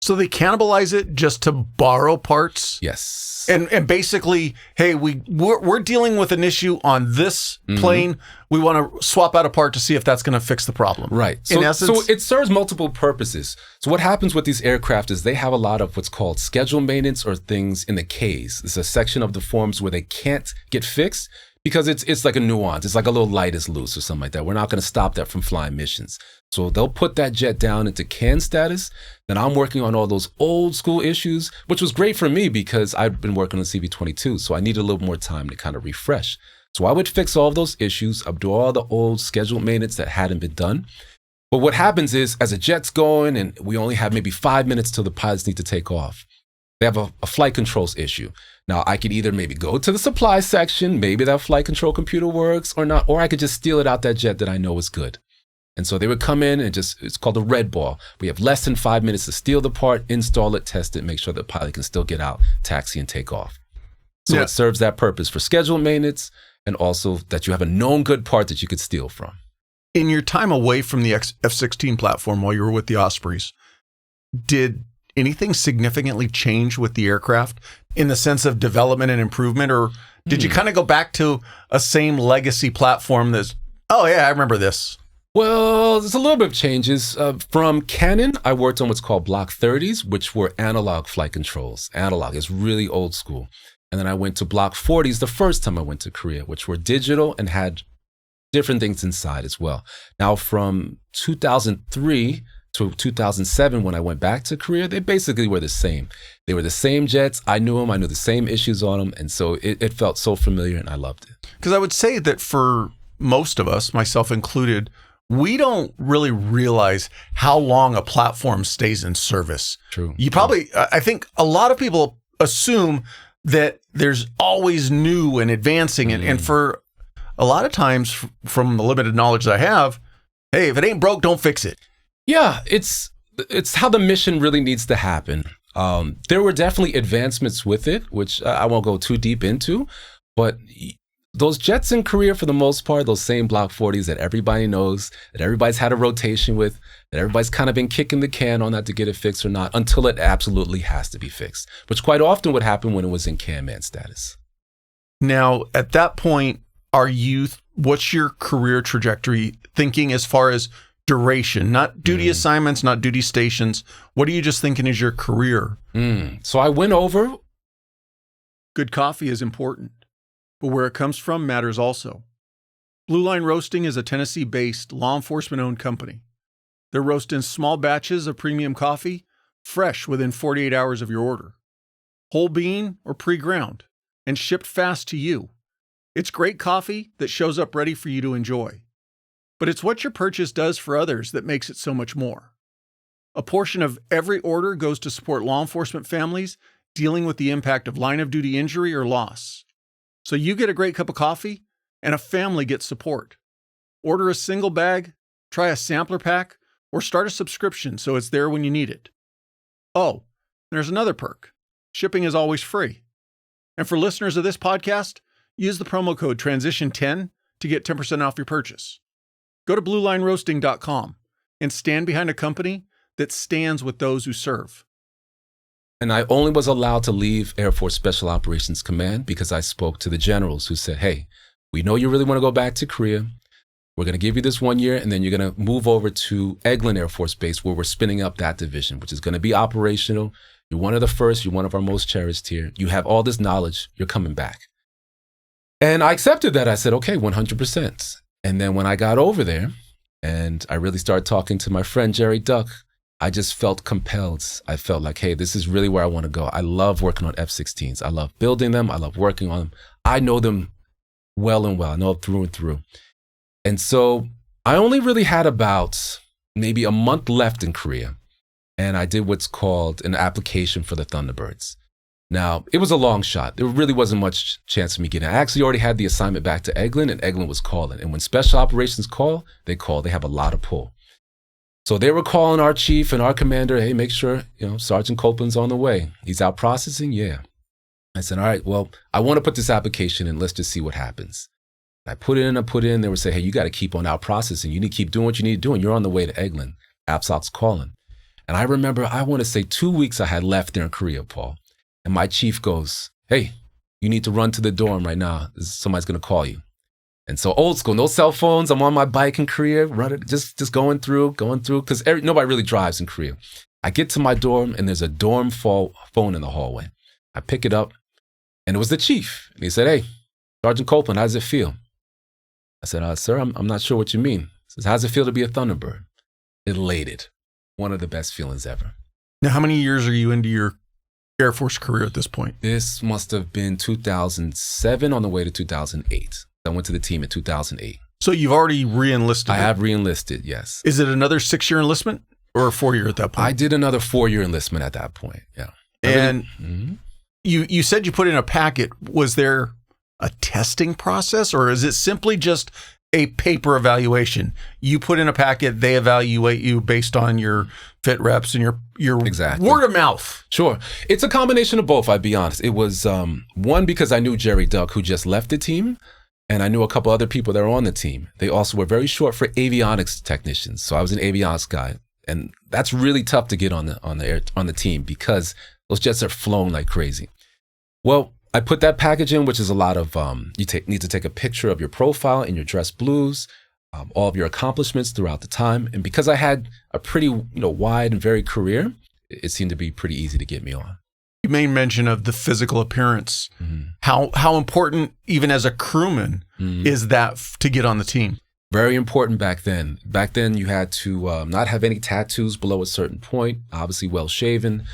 So they cannibalize it just to borrow parts? Yes. And basically, hey, we're dealing with an issue on this plane. We want to swap out a part to see if that's going to fix the problem. Right. So, in essence, so it serves multiple purposes. So what happens with these aircraft is they have a lot of what's called scheduled maintenance or things in the Ks. It's a section of the forms where they can't get fixed because it's like a nuance. It's like a little light is loose or something like that. We're not going to stop that from flying missions. So they'll put that jet down into Cann status. Then I'm working on all those old school issues, which was great for me because I've been working on CV-22. So I needed a little more time to kind of refresh. So I would fix all of those issues, I'd do all the old scheduled maintenance that hadn't been done. But what happens is as a jet's going and we only have maybe 5 minutes till the pilots need to take off, they have a flight controls issue. Now I could either maybe go to the supply section, maybe that flight control computer works or not, or I could just steal it out that jet that I know is good. And so they would come in and it's called a red ball. We have less than 5 minutes to steal the part, install it, test it, make sure the pilot can still get out, taxi, and take off. So it serves that purpose for scheduled maintenance and also that you have a known good part that you could steal from. In your time away from the F-16 platform while you were with the Ospreys, did anything significantly change with the aircraft in the sense of development and improvement? Or did you kind of go back to a same legacy platform that's, oh yeah, I remember this? Well, there's a little bit of changes. From Cannon, I worked on what's called Block 30s, which were analog flight controls. Analog is really old school. And then I went to Block 40s the first time I went to Korea, which were digital and had different things inside as well. Now, from 2003 to 2007, when I went back to Korea, they basically were the same. They were the same jets. I knew them. I knew the same issues on them. And so it felt so familiar and I loved it. Because I would say that for most of us, myself included, we don't really realize how long a platform stays in service. True. You probably, I think a lot of people assume that there's always new and advancing. And for a lot of times, from the limited knowledge that I have, hey, if it ain't broke, don't fix it. Yeah, it's how the mission really needs to happen. There were definitely advancements with it, which I won't go too deep into, but those jets in Korea, for the most part, those same Block 40s that everybody knows, that everybody's had a rotation with, that everybody's kind of been kicking the can on that to get it fixed or not, until it absolutely has to be fixed, which quite often would happen when it was in Canman status. Now, at that point, what's your career trajectory thinking as far as duration, not duty assignments, not duty stations? What are you just thinking is your career? So I went over. Good coffee is important, but where it comes from matters also. Blue Line Roasting is a Tennessee-based, law enforcement-owned company. They're roasting small batches of premium coffee, fresh within 48 hours of your order. Whole bean or pre-ground, and shipped fast to you. It's great coffee that shows up ready for you to enjoy. But it's what your purchase does for others that makes it so much more. A portion of every order goes to support law enforcement families dealing with the impact of line-of-duty injury or loss. So you get a great cup of coffee, and a family gets support. Order a single bag, try a sampler pack, or start a subscription so it's there when you need it. Oh, there's another perk. Shipping is always free. And for listeners of this podcast, use the promo code TRANSITION10 to get 10% off your purchase. Go to bluelineroasting.com and stand behind a company that stands with those who serve. And I only was allowed to leave Air Force Special Operations Command because I spoke to the generals who said, hey, we know you really want to go back to Korea. We're going to give you this 1 year, and then you're going to move over to Eglin Air Force Base, where we're spinning up that division, which is going to be operational. You're one of the first. You're one of our most cherished here. You have all this knowledge. You're coming back. And I accepted that. I said, okay, 100%. And then when I got over there and I really started talking to my friend, Jerry Duck, I just felt compelled. I felt like, hey, this is really where I want to go. I love working on F-16s. I love building them. I love working on them. I know them well and well. I know them through and through. And so I only really had about maybe a month left in Korea. And I did what's called an application for the Thunderbirds. Now, it was a long shot. There really wasn't much chance of me getting it. I actually already had the assignment back to Eglin, and Eglin was calling. And when special operations call. They have a lot of pull. So they were calling our chief and our commander, hey, make sure, Sergeant Copeland's on the way. He's out processing? Yeah. I said, all right, well, I want to put this application in. Let's just see what happens. I put it in. They would say, hey, you got to keep on out processing. You need to keep doing what you need to do. And you're on the way to Eglin. AFSOC's calling. And I remember, I want to say 2 weeks I had left there in Korea, Paul. And my chief goes, hey, you need to run to the dorm right now. Somebody's going to call you. And so old school, no cell phones. I'm on my bike in Korea, running, just going through, because nobody really drives in Korea. I get to my dorm, and there's a dorm phone in the hallway. I pick it up, and it was the chief. And he said, hey, Sergeant Copeland, how does it feel? I said, sir, I'm not sure what you mean. He says, how does it feel to be a Thunderbird? Elated. One of the best feelings ever. Now, how many years are you into your Air Force career at this point? This must have been 2007 on the way to 2008. I went to the team in 2008. So you've already re-enlisted? I have re-enlisted, yes. Is it another 6-year enlistment or a 4-year at that point? I did another 4-year enlistment at that point, yeah. And you said you put in a packet. Was there a testing process, or is it simply just a paper evaluation? You put in a packet, they evaluate you based on your fit reps and your exactly. word of mouth. Sure. It's a combination of both, I'll be honest. It was one, because I knew Jerry Duck, who just left the team, and I knew a couple other people that were on the team. They also were very short for avionics technicians. So I was an avionics guy. And that's really tough to get on the team because those jets are flown like crazy. Well, I put that package in, which is a lot of, need to take a picture of your profile in your dress blues, all of your accomplishments throughout the time. And because I had a pretty, wide and varied career, it seemed to be pretty easy to get me on. You made mention of the physical appearance. Mm-hmm. How important, even as a crewman, is that to get on the team? Very important back then. Back then, you had to not have any tattoos below a certain point, obviously well-shaven,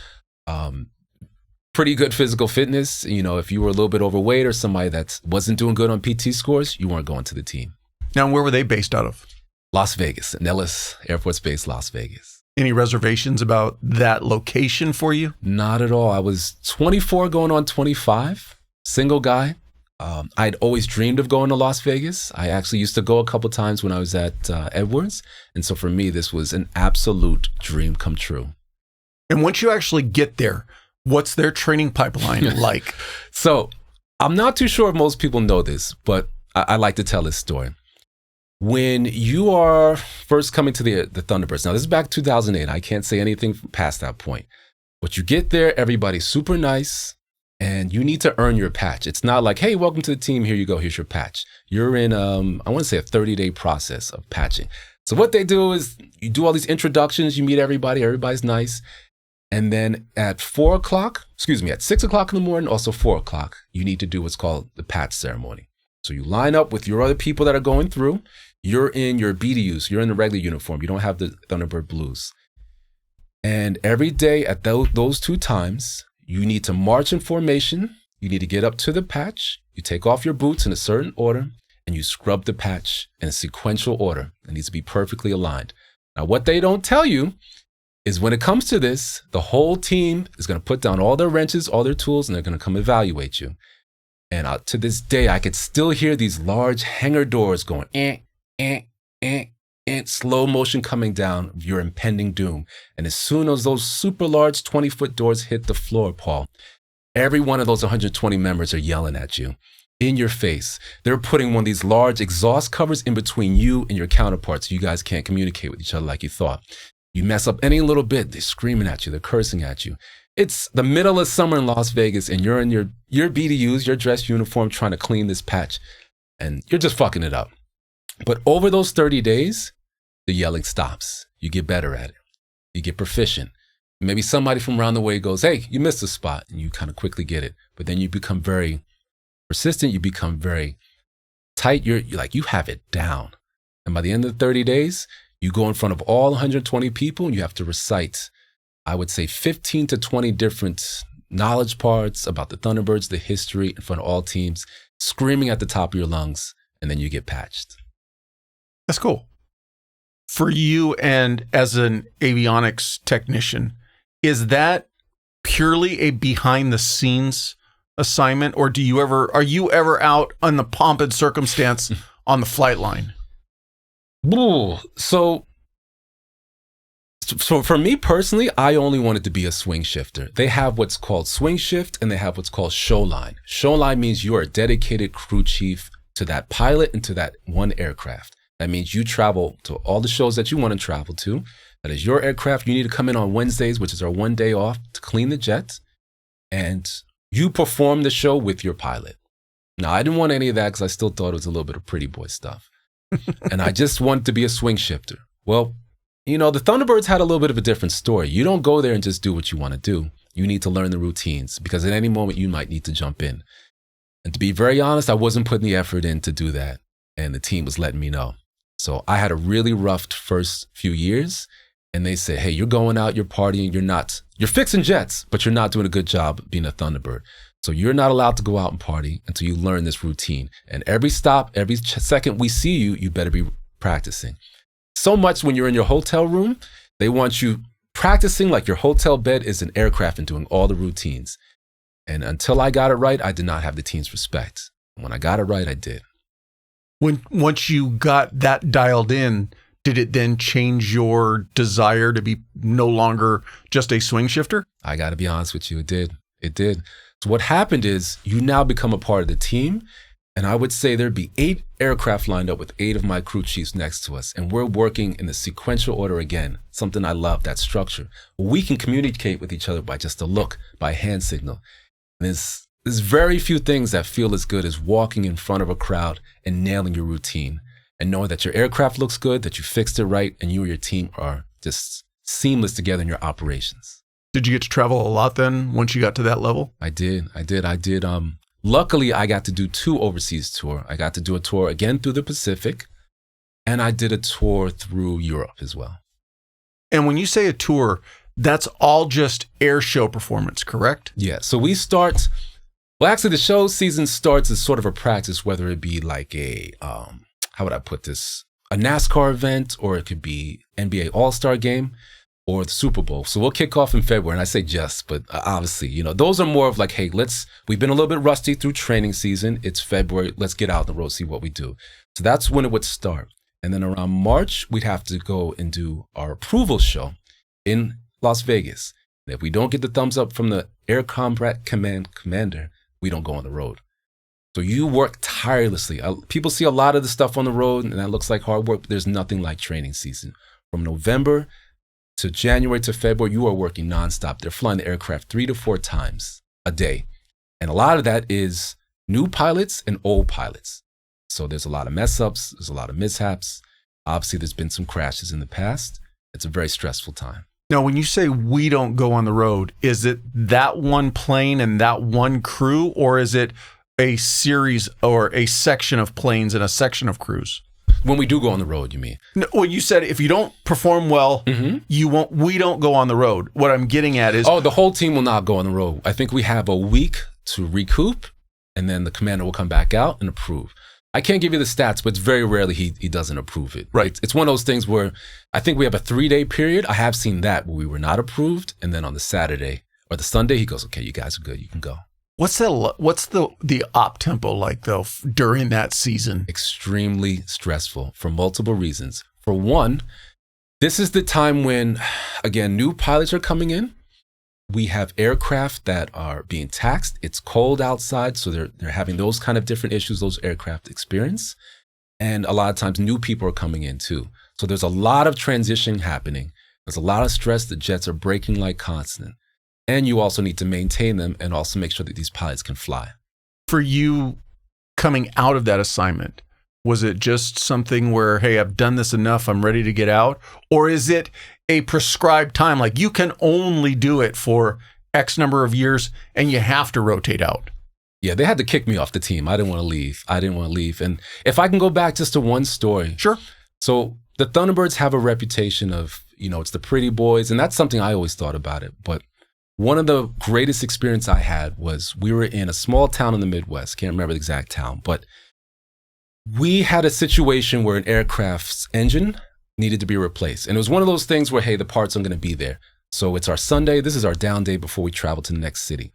pretty good physical fitness. If you were a little bit overweight or somebody that wasn't doing good on PT scores, you weren't going to the team. Now, where were they based out of? Las Vegas, Nellis Air Force Base, Las Vegas. Any reservations about that location for you? Not at all. I was 24 going on 25, single guy. I'd always dreamed of going to Las Vegas. I actually used to go a couple times when I was at Edwards. And so for me, this was an absolute dream come true. And once you actually get there, what's their training pipeline like? So I'm not too sure if most people know this, but I like to tell this story. When you are first coming to the Thunderbirds, now this is back 2008. I can't say anything past that point. But you get there, everybody's super nice, and you need to earn your patch. It's not like, hey, welcome to the team. Here you go. Here's your patch. You're in, I want to say a 30-day process of patching. So what they do is you do all these introductions. You meet everybody. Everybody's nice. And then at 6 o'clock in the morning, also 4 o'clock, you need to do what's called the patch ceremony. So you line up with your other people that are going through. You're in your BDUs. You're in the regular uniform. You don't have the Thunderbird blues. And every day at those 2 times, you need to march in formation. You need to get up to the patch. You take off your boots in a certain order, and you scrub the patch in a sequential order. It needs to be perfectly aligned. Now, what they don't tell you is when it comes to this, the whole team is going to put down all their wrenches, all their tools, and they're going to come evaluate you. And to this day, I could still hear these large hangar doors going, slow motion coming down of your impending doom. And as soon as those super large 20-foot doors hit the floor, Paul, every one of those 120 members are yelling at you in your face. They're putting one of these large exhaust covers in between you and your counterparts. You guys can't communicate with each other like you thought. You mess up any little bit, they're screaming at you, they're cursing at you. It's the middle of summer in Las Vegas, and you're in your BDUs, your dress uniform, trying to clean this patch, and you're just fucking it up. But over those 30 days, the yelling stops. You get better at it. You get proficient. Maybe somebody from around the way goes, hey, you missed a spot, and you kind of quickly get it. But then you become very persistent. You become very tight. You're like, you have it down. And by the end of the 30 days, you go in front of all 120 people, and you have to recite, I would say, 15 to 20 different knowledge parts about the Thunderbirds, the history, in front of all teams, screaming at the top of your lungs, and then you get patched. That's cool. For you and as an avionics technician, is that purely a behind the scenes assignment, or are you ever out on the pomp and circumstance on the flight line? So for me personally, I only wanted to be a swing shifter. They have what's called swing shift, and they have what's called show line. Show line means you are a dedicated crew chief to that pilot and to that one aircraft. That means you travel to all the shows that you want to travel to. That is your aircraft. You need to come in on Wednesdays, which is our 1 day off, to clean the jet. And you perform the show with your pilot. Now, I didn't want any of that because I still thought it was a little bit of pretty boy stuff. And I just wanted to be a swing shifter. Well, the Thunderbirds had a little bit of a different story. You don't go there and just do what you want to do. You need to learn the routines, because at any moment you might need to jump in. And to be very honest, I wasn't putting the effort in to do that. And the team was letting me know. So I had a really rough first few years, and they said, hey, you're going out, you're partying, you're fixing jets, but you're not doing a good job being a Thunderbird. So you're not allowed to go out and party until you learn this routine. And every stop, every second we see you, you better be practicing. So much when you're in your hotel room, they want you practicing like your hotel bed is an aircraft and doing all the routines. And until I got it right, I did not have the team's respect. When I got it right, I did. Once you got that dialed in, did it then change your desire to be no longer just a swing shifter? I got to be honest with you, it did. It did. So what happened is you now become a part of the team, and I would say there'd be 8 aircraft lined up with 8 of my crew chiefs next to us, and we're working in the sequential order again, something I love, that structure. We can communicate with each other by just a look, by hand signal. And there's very few things that feel as good as walking in front of a crowd and nailing your routine and knowing that your aircraft looks good, that you fixed it right, and you and your team are just seamless together in your operations. Did you get to travel a lot then once you got to that level? I did. Luckily, I got to do 2 overseas tours. I got to do a tour again through the Pacific, and I did a tour through Europe as well. And when you say a tour, that's all just air show performance, correct? Yeah. So we start... Well, actually, the show season starts as sort of a practice, whether it be like a, how would I put this? A NASCAR event, or it could be NBA All-Star game, or the Super Bowl. So we'll kick off in February, and I say just, but obviously, those are more of like, hey, we've been a little bit rusty through training season. It's February. Let's get out on the road, see what we do. So that's when it would start. And then around March, we'd have to go and do our approval show in Las Vegas. And if we don't get the thumbs up from the Air Combat Command commander, we don't go on the road. So you work tirelessly. People see a lot of the stuff on the road, and that looks like hard work, but there's nothing like training season. From November to January to February, you are working nonstop. They're flying the aircraft 3 to 4 times a day. And a lot of that is new pilots and old pilots. So there's a lot of mess ups. There's a lot of mishaps. Obviously, there's been some crashes in the past. It's a very stressful time. Now, when you say we don't go on the road, is it that one plane and that one crew, or is it a series or a section of planes and a section of crews? When we do go on the road, you mean? No, well, you said if you don't perform well, we don't go on the road. What I'm getting at is... Oh, the whole team will not go on the road. I think we have a week to recoup, and then the commander will come back out and approve. I can't give you the stats, but it's very rarely he doesn't approve it. Right. It's one of those things where I think we have a 3-day period. I have seen that where we were not approved, and then on the Saturday or the Sunday, he goes, okay, you guys are good. You can go. What's the op tempo like, though, during that season? Extremely stressful for multiple reasons. For one, this is the time when, again, new pilots are coming in. We have aircraft that are being taxed. It's cold outside, so they're having those kind of different issues those aircraft experience. And a lot of times new people are coming in too. So there's a lot of transition happening. There's a lot of stress. The jets are braking like constant. And you also need to maintain them and also make sure that these pilots can fly. For you coming out of that assignment, was it just something where, hey, I've done this enough, I'm ready to get out? Or is it a prescribed time, like you can only do it for X number of years and you have to rotate out? Yeah, they had to kick me off the team. I didn't want to leave. And if I can go back just to one story. Sure. So the Thunderbirds have a reputation of, it's the pretty boys. And that's something I always thought about it. But one of the greatest experience I had was we were in a small town in the Midwest. Can't remember the exact town, but we had a situation where an aircraft's engine needed to be replaced. And it was one of those things where, hey, the parts aren't going to be there. So it's our Sunday. This is our down day before we travel to the next city.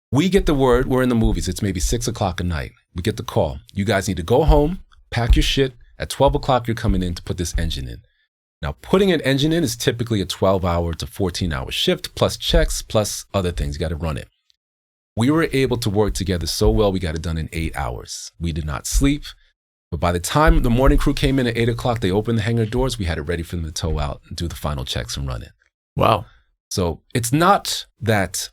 We get the word, we're in the movies. It's maybe 6 o'clock at night. We get the call. You guys need to go home, pack your shit. At 12 o'clock, you're coming in to put this engine in. Now, putting an engine in is typically a 12-hour to 14-hour shift, plus checks, plus other things. You got to run it. We were able to work together so well, we got it done in 8 hours. We did not sleep. But by the time the morning crew came in at 8 o'clock, they opened the hangar doors. We had it ready for them to tow out and do the final checks and run it. Wow. So it's not that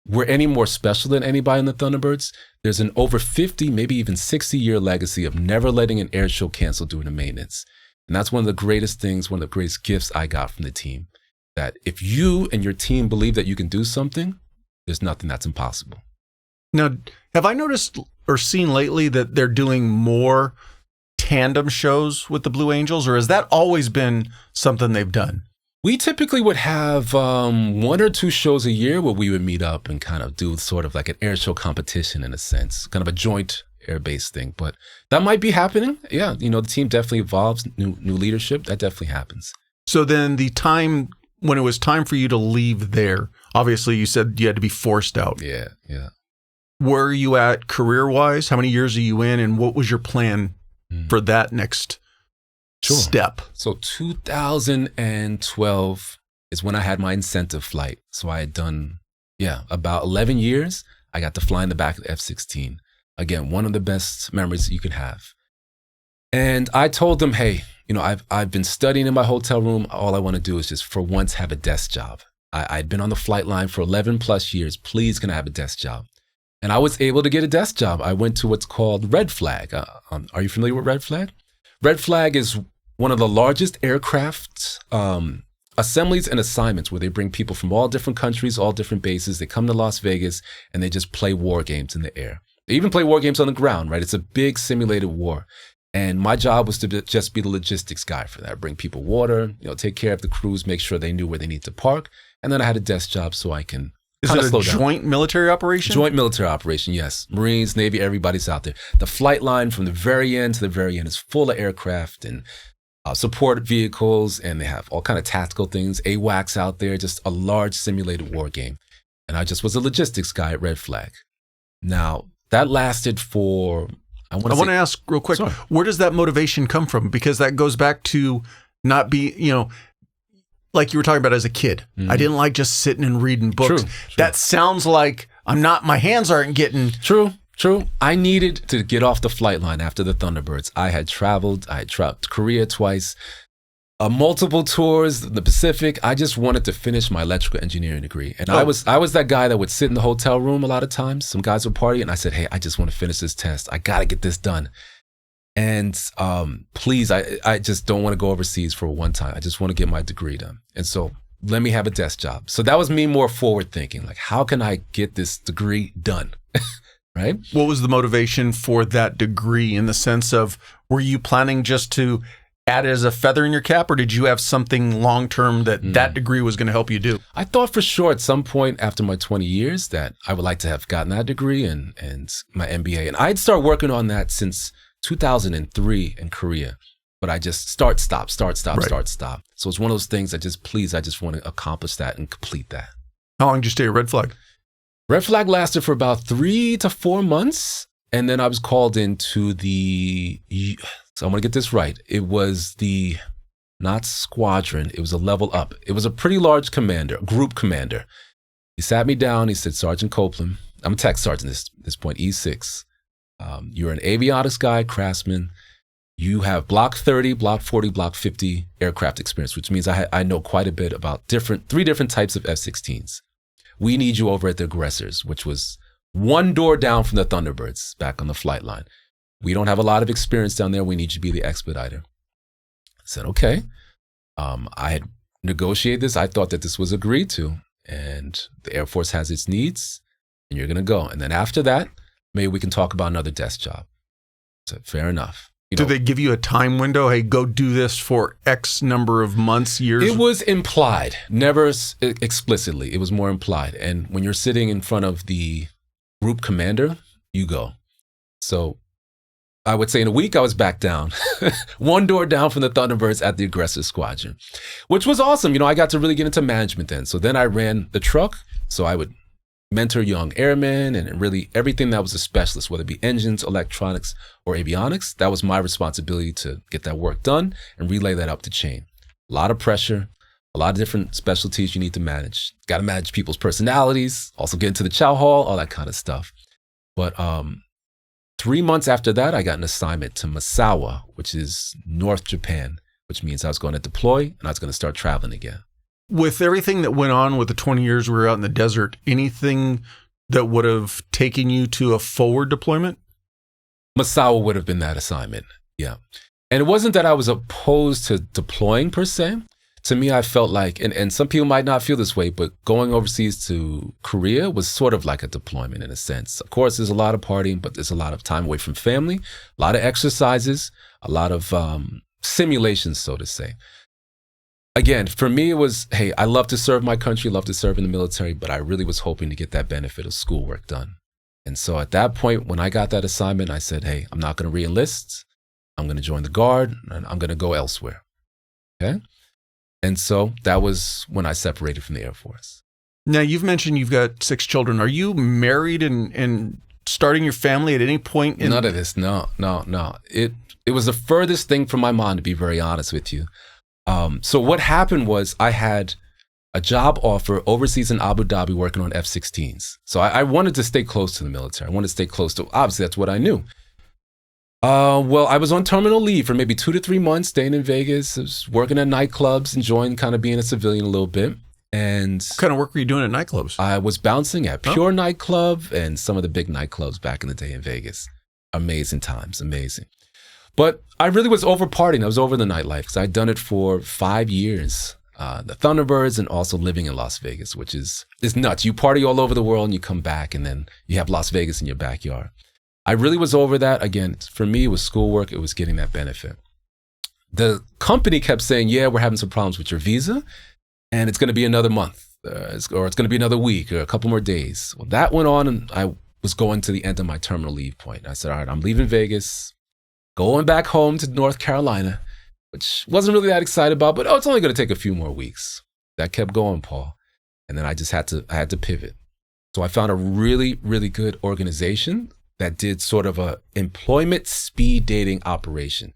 we're any more special than anybody in the Thunderbirds. There's an over 50, maybe even 60-year legacy of never letting an air show cancel due to maintenance. And that's one of the greatest things, one of the greatest gifts I got from the team. That if you and your team believe that you can do something, there's nothing that's impossible. Now, have I noticed or seen lately that they're doing more tandem shows with the Blue Angels, or has that always been something they've done? We typically would have 1 or 2 shows a year where we would meet up and kind of do sort of like an air show competition in a sense, kind of a joint air-based thing. But that might be happening. Yeah, the team definitely evolves, new leadership, that definitely happens. So then the time when it was time for you to leave there, obviously you said you had to be forced out. Yeah. Where are you at career-wise? How many years are you in? And what was your plan for that next step? So 2012 is when I had my incentive flight. So I had done, about 11 years. I got to fly in the back of the F-16. Again, one of the best memories you could have. And I told them, hey, I've been studying in my hotel room. All I want to do is just for once have a desk job. I'd been on the flight line for 11 plus years. Please, can I have a desk job? And I was able to get a desk job. I went to what's called Red Flag. Are you familiar with Red Flag? Red Flag is one of the largest aircraft assemblies and assignments where they bring people from all different countries, all different bases. They come to Las Vegas and they just play war games in the air. They even play war games on the ground, right? It's a big simulated war. And my job was to just be the logistics guy for that. Bring people water, take care of the crews, make sure they knew where they need to park. And then I had a desk job so I can kind of slow down. Is it a joint military operation? Joint military operation, yes. Marines, Navy, everybody's out there. The flight line from the very end to the very end is full of aircraft and support vehicles, and they have all kind of tactical things, AWACS out there, just a large simulated war game. And I just was a logistics guy at Red Flag. Now, that lasted for... I want to ask real quick, sorry, where does that motivation come from? Because that goes back to not be, like you were talking about as a kid. Mm-hmm. I didn't like just sitting and reading books. True. That sounds like my hands aren't getting... True. I needed to get off the flight line after the Thunderbirds. I had traveled to Korea twice, multiple tours, the Pacific. I just wanted to finish my electrical engineering degree. And I was that guy that would sit in the hotel room a lot of times. Some guys would party and I said, hey, I just want to finish this test. I got to get this done. And please, I just don't want to go overseas for one time. I just want to get my degree done. And so let me have a desk job. So that was me more forward thinking, like, how can I get this degree done? right? What was the motivation for that degree, in the sense of, were you planning just to add it as a feather in your cap, or did you have something long-term that degree was going to help you do? I thought for sure at some point after my 20 years that I would like to have gotten that degree and my MBA. And I'd start working on that since 2003 in Korea. But I just start, stop. So it's one of those things I just want to accomplish that and complete that. How long did you stay at Red Flag? Red Flag lasted for about 3 to 4 months. And then I was called into so I'm going to get this right. It was not squadron, it was a level up. It was a pretty large group commander. He sat me down, he said, Sergeant Copeland, I'm a tech sergeant at this point, E6. You're an avionics guy, craftsman. You have block 30, block 40, block 50 aircraft experience, which means I know quite a bit about 3 different types of F-16s. We need you over at the Aggressors, which was one door down from the Thunderbirds back on the flight line. We don't have a lot of experience down there. We need you to be the expediter. I said, okay. I had negotiated this. I thought that this was agreed to, and the Air Force has its needs, and you're going to go. And then after that, maybe we can talk about another desk job. I said, fair enough. Did they give you a time window? Hey, go do this for X number of months, years? It was implied, never explicitly. It was more implied. And when you're sitting in front of the group commander, you go. So I would say in a week, I was back down, one door down from the Thunderbirds at the Aggressor Squadron, which was awesome. I got to really get into management then. So then I ran the truck. So I would mentor young airmen and really everything that was a specialist, whether it be engines, electronics, or avionics. That was my responsibility to get that work done and relay that up the chain. A lot of pressure, a lot of different specialties you need to manage. Got to manage people's personalities, also get into the chow hall, all that kind of stuff. But 3 months after that, I got an assignment to Misawa, which is North Japan, which means I was going to deploy and I was going to start traveling again. With everything that went on with the 20 years we were out in the desert, anything that would have taken you to a forward deployment? Misawa would have been that assignment, yeah. And it wasn't that I was opposed to deploying per se. To me, I felt like, and some people might not feel this way, but going overseas to Korea was sort of like a deployment in a sense. Of course, there's a lot of partying, but there's a lot of time away from family, a lot of exercises, a lot of simulations, so to say. Again, for me, it was, hey, I love to serve my country, love to serve in the military, but I really was hoping to get that benefit of schoolwork done. And so at that point, when I got that assignment, I said, hey, I'm not going to re-enlist. I'm going to join the Guard, and I'm going to go elsewhere. Okay? And so that was when I separated from the Air Force. Now, you've mentioned you've got 6 children. Are you married and starting your family at any point? None of this. No. It was the furthest thing from my mind, to be very honest with you. So what happened was I had a job offer overseas in Abu Dhabi working on F-16s. So I wanted to stay close to the military. I wanted to stay close to, obviously that's what I knew. Well, I was on terminal leave for maybe 2 to 3 months, staying in Vegas. I was working at nightclubs, enjoying kind of being a civilian a little bit. And what kind of work were you doing at nightclubs? I was bouncing at Pure Nightclub and some of the big nightclubs back in the day in Vegas. Amazing times, amazing. But I really was over partying. I was over the nightlife because I'd done it for 5 years. The Thunderbirds and also living in Las Vegas, which is nuts. You party all over the world and you come back and then you have Las Vegas in your backyard. I really was over that. Again, for me, it was schoolwork. It was getting that benefit. The company kept saying, yeah, we're having some problems with your visa and it's going to be another month or it's going to be another week or a couple more days. Well, that went on and I was going to the end of my terminal leave point. I said, all right, I'm leaving Vegas, going back home to North Carolina, which wasn't really that excited about, but it's only going to take a few more weeks. That kept going, Paul. And then I had to pivot. So I found a really, really good organization that did sort of a employment speed dating operation.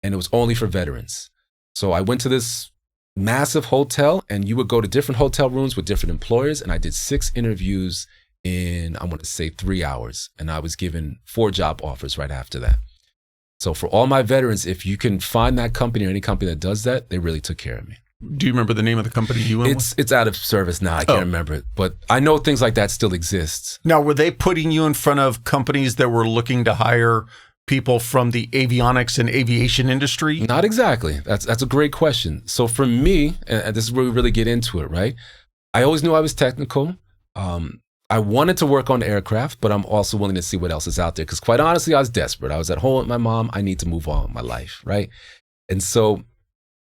And it was only for veterans. So I went to this massive hotel and you would go to different hotel rooms with different employers. And I did 6 interviews in, I want to say 3 hours. And I was given 4 job offers right after that. So for all my veterans, if you can find that company or any company that does that, they really took care of me. Do you remember the name of the company you went with? It's out of service now. I can't remember it. But I know things like that still exist. Now, were they putting you in front of companies that were looking to hire people from the avionics and aviation industry? Not exactly. That's a great question. So for me, and this is where we really get into it, right? I always knew I was technical. I wanted to work on aircraft, but I'm also willing to see what else is out there. Because quite honestly, I was desperate. I was at home with my mom. I need to move on with my life, right? And so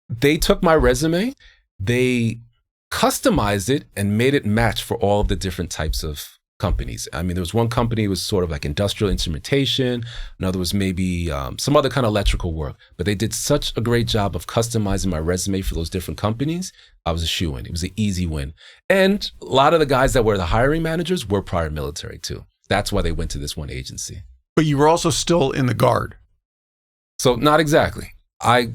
they took my resume, they customized it and made it match for all of the different types of companies. I mean, there was one company was sort of like industrial instrumentation. Another was maybe some other kind of electrical work. But they did such a great job of customizing my resume for those different companies. I was a shoo-in. It was an easy win. And a lot of the guys that were the hiring managers were prior military too. That's why they went to this one agency. But you were also still in the Guard. So not exactly. I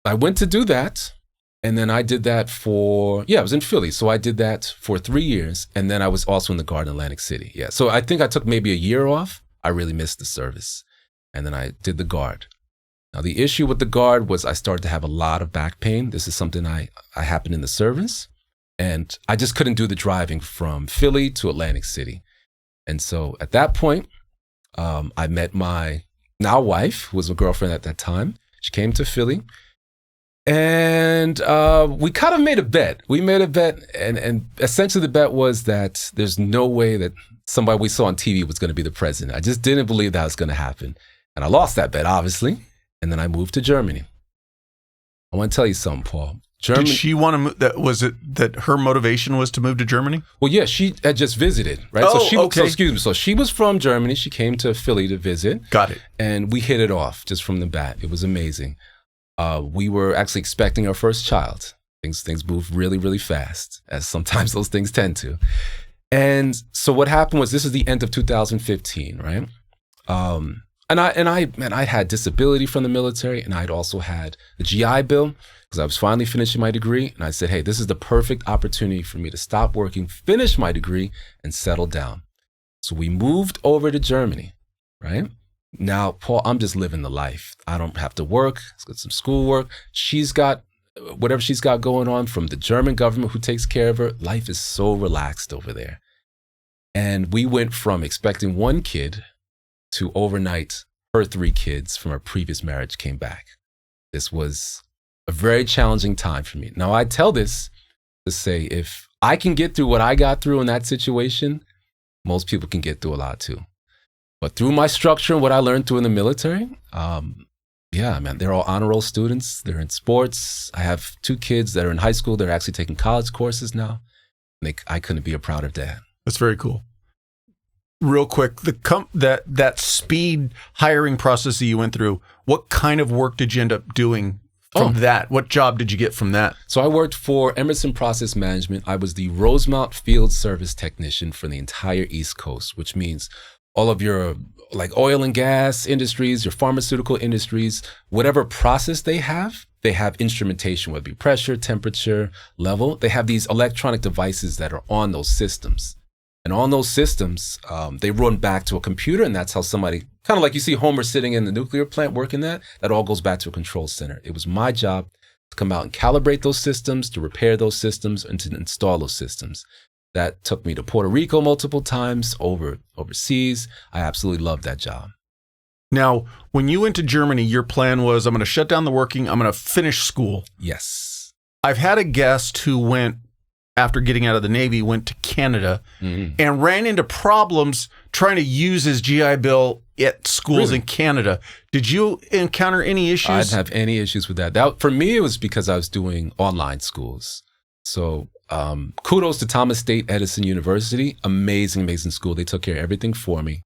went to do that. And then I did that I was in Philly. So I did that for 3 years. And then I was also in the Guard in Atlantic City. Yeah. So I think I took maybe a year off. I really missed the service. And then I did the Guard. Now, the issue with the Guard was I started to have a lot of back pain. This is something I happened in the service. And I just couldn't do the driving from Philly to Atlantic City. And so at that point, I met my now wife, who was a girlfriend at that time. She came to Philly. And we kind of made a bet. We made a bet, and essentially the bet was that there's no way that somebody we saw on TV was going to be the president. I just didn't believe that was going to happen. And I lost that bet, obviously. And then I moved to Germany. I want to tell you something, Paul. Germany, did she want to move? Was it that her motivation was to move to Germany? Well, yeah, she had just visited, right? Oh, okay. So, excuse me. So she was from Germany. She came to Philly to visit. Got it. And we hit it off just from the bat. It was amazing. We were actually expecting our first child. Things move really, really fast, as sometimes those things tend to. And so what happened was, this is the end of 2015, right? And I had disability from the military, and I'd also had the GI Bill because I was finally finishing my degree. And I said, hey, this is the perfect opportunity for me to stop working, finish my degree, and settle down. So we moved over to Germany, right? Now, Paul, I'm just living the life. I don't have to work. It's got some schoolwork. She's got whatever she's got going on from the German government who takes care of her. Life is so relaxed over there. And we went from expecting one kid to overnight, her 3 kids from her previous marriage came back. This was a very challenging time for me. Now, I tell this to say, if I can get through what I got through in that situation, most people can get through a lot too. But through my structure and what I learned through in the military, yeah, man, they're all honor roll students. They're in sports. I have 2 kids that are in high school. They're actually taking college courses now. I couldn't be a prouder dad. That's very cool. Real quick, that speed hiring process that you went through, what kind of work did you end up doing from that? What job did you get from that? So I worked for Emerson Process Management. I was the Rosemount Field Service Technician for the entire East Coast, which means all of your like oil and gas industries, your pharmaceutical industries, whatever process they have instrumentation, whether it be pressure, temperature, level. They have these electronic devices that are on those systems. And on those systems, they run back to a computer, and that's how somebody, kind of like you see Homer sitting in the nuclear plant working that all goes back to a control center. It was my job to come out and calibrate those systems, to repair those systems, and to install those systems. That took me to Puerto Rico multiple times, overseas. I absolutely loved that job. Now, when you went to Germany, your plan was, I'm going to shut down the working, I'm going to finish school. Yes. I've had a guest who went, after getting out of the Navy, went to Canada and ran into problems trying to use his GI Bill at schools in Canada. Did you encounter any issues? I didn't have any issues with that. For me, it was because I was doing online schools. So kudos to Thomas State Edison University. Amazing, amazing school. They took care of everything for me.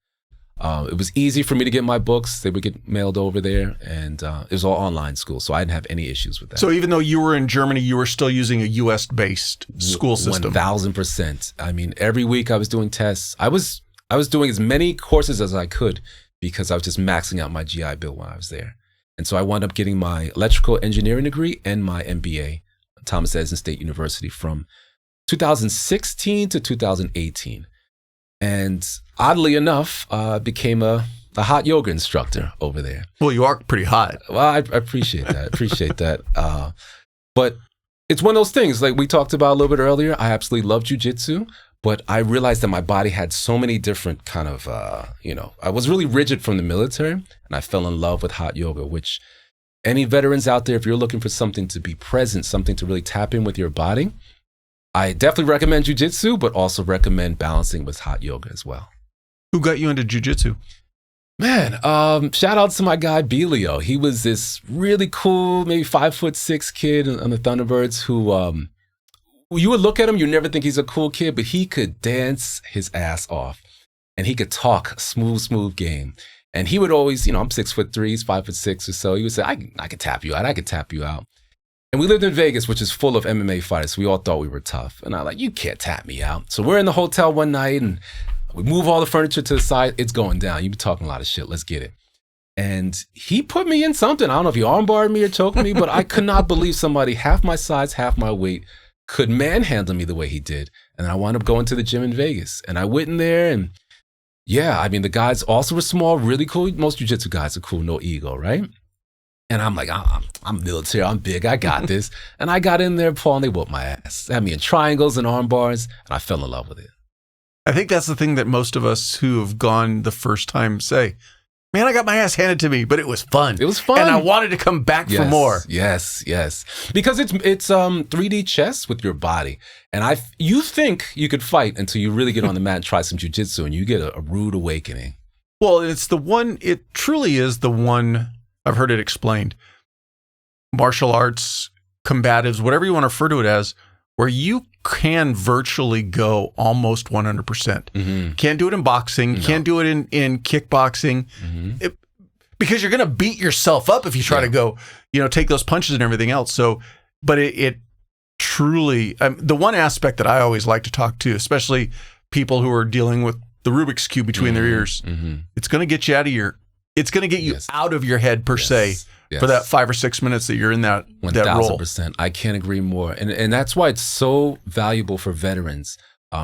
It was easy for me to get my books. They would get mailed over there, and it was all online school, so I didn't have any issues with that. So even though you were in Germany, you were still using a U.S.-based school system? 1,000%. I mean, every week I was doing tests. I was doing as many courses as I could because I was just maxing out my GI Bill when I was there. And so I wound up getting my electrical engineering degree and my MBA at Thomas Edison State University from 2016 to 2018. And oddly enough, became a hot yoga instructor over there. Well, you are pretty hot. Well, I appreciate that. But it's one of those things, like we talked about a little bit earlier. I absolutely love jujitsu, but I realized that my body had so many different kind of, I was really rigid from the military, and I fell in love with hot yoga, which any veterans out there, if you're looking for something to be present, something to really tap in with your body, I definitely recommend jiu-jitsu, but also recommend balancing with hot yoga as well. Who got you into jiu-jitsu? Man, shout out to my guy Belio. He was this really cool, maybe 5'6" kid on the Thunderbirds who you would look at him, you never think he's a cool kid, but he could dance his ass off and he could talk smooth game. And he would always, I'm 6'3", he's 5'6" or so. He would say, I could tap you out. And we lived in Vegas, which is full of MMA fighters. So we all thought we were tough. And I'm like, you can't tap me out. So we're in the hotel one night and we move all the furniture to the side. It's going down. You've been talking a lot of shit. Let's get it. And he put me in something. I don't know if he armbarred me or choked me, but I could not believe somebody half my size, half my weight could manhandle me the way he did. And I wound up going to the gym in Vegas. And I went in there and the guys also were small, really cool. Most jiu-jitsu guys are cool, no ego, right? And I'm like, I'm military, I'm big, I got this. And I got in there, Paul, and they whooped my ass. They had me in triangles and arm bars, and I fell in love with it. I think that's the thing that most of us who have gone the first time say, man, I got my ass handed to me, but it was fun. It was fun. And I wanted to come back for more. Yes. Because it's 3D chess with your body. And you think you could fight until you really get on the mat and try some jiu-jitsu, and you get a rude awakening. Well, it truly is the one, I've heard it explained, martial arts, combatives, whatever you want to refer to it as, where you can virtually go almost 100%. Mm-hmm. Can't do it in boxing, can't do it in kickboxing, because you're going to beat yourself up if you try to go, take those punches and everything else. So, but it truly, the one aspect that I always like to talk to, especially people who are dealing with the Rubik's Cube between their ears, it's going to get you out of your head per se for that 5 or 6 minutes that you're in that role. 1,000%. I can't agree more. And that's why it's so valuable for veterans.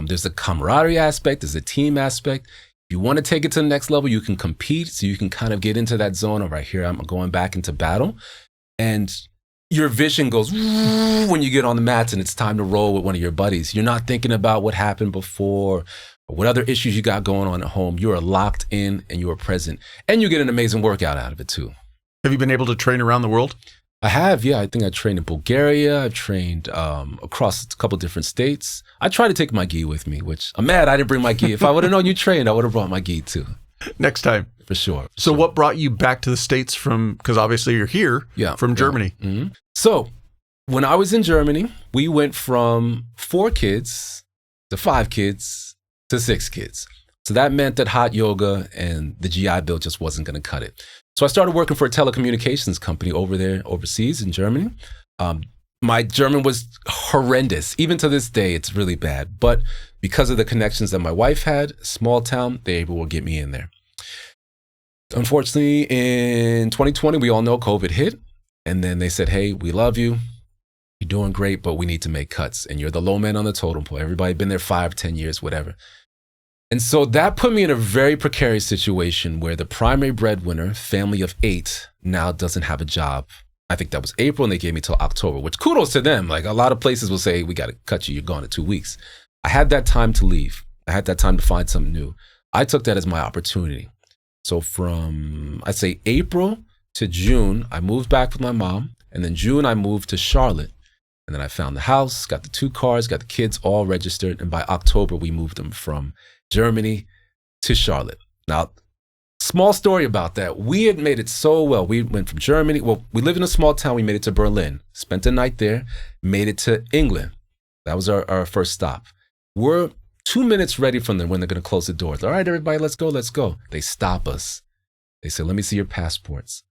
There's a camaraderie aspect, there's a team aspect. If you want to take it to the next level, you can compete, so you can kind of get into that zone of right here, I'm going back into battle. And your vision goes when you get on the mats and it's time to roll with one of your buddies. You're not thinking about what happened before or what other issues you got going on at home. You are locked in and you are present. And you get an amazing workout out of it too. Have you been able to train around the world? I have, yeah. I think I trained in Bulgaria. I've trained across a couple different states. I try to take my gi with me, which I'm mad I didn't bring my gi. If I would have known you trained, I would have brought my gi too. Next time. For sure. So what brought you back to the States because obviously you're here from Germany. Mm-hmm. So when I was in Germany, we went from 4 kids to 5 kids to 6 kids. So that meant that hot yoga and the GI Bill just wasn't going to cut it. So I started working for a telecommunications company over there overseas in Germany. My German was horrendous. Even to this day, it's really bad. But because of the connections that my wife had, small town, they were able to get me in there. Unfortunately, in 2020, we all know COVID hit. And then they said, hey, we love you. You're doing great, but we need to make cuts. And you're the low man on the totem pole. Everybody been there 5, 10 years, whatever. And so that put me in a very precarious situation where the primary breadwinner, family of 8, now doesn't have a job. I think that was April, and they gave me till October, which kudos to them. Like a lot of places will say, we got to cut you. You're gone in 2 weeks. I had that time to leave. I had that time to find something new. I took that as my opportunity. So from, I'd say April to June, I moved back with my mom. And then June, I moved to Charlotte. And then I found the house, got the 2 cars, got the kids all registered. And by October, we moved them from Germany to Charlotte. Now, small story about that. We had made it so well. We went from Germany. Well, we live in a small town. We made it to Berlin, spent a night there, made it to England. That was our first stop. We're 2 minutes ready from them when they're going to close the doors. All right, everybody, let's go. They stop us. They say, let me see your passports.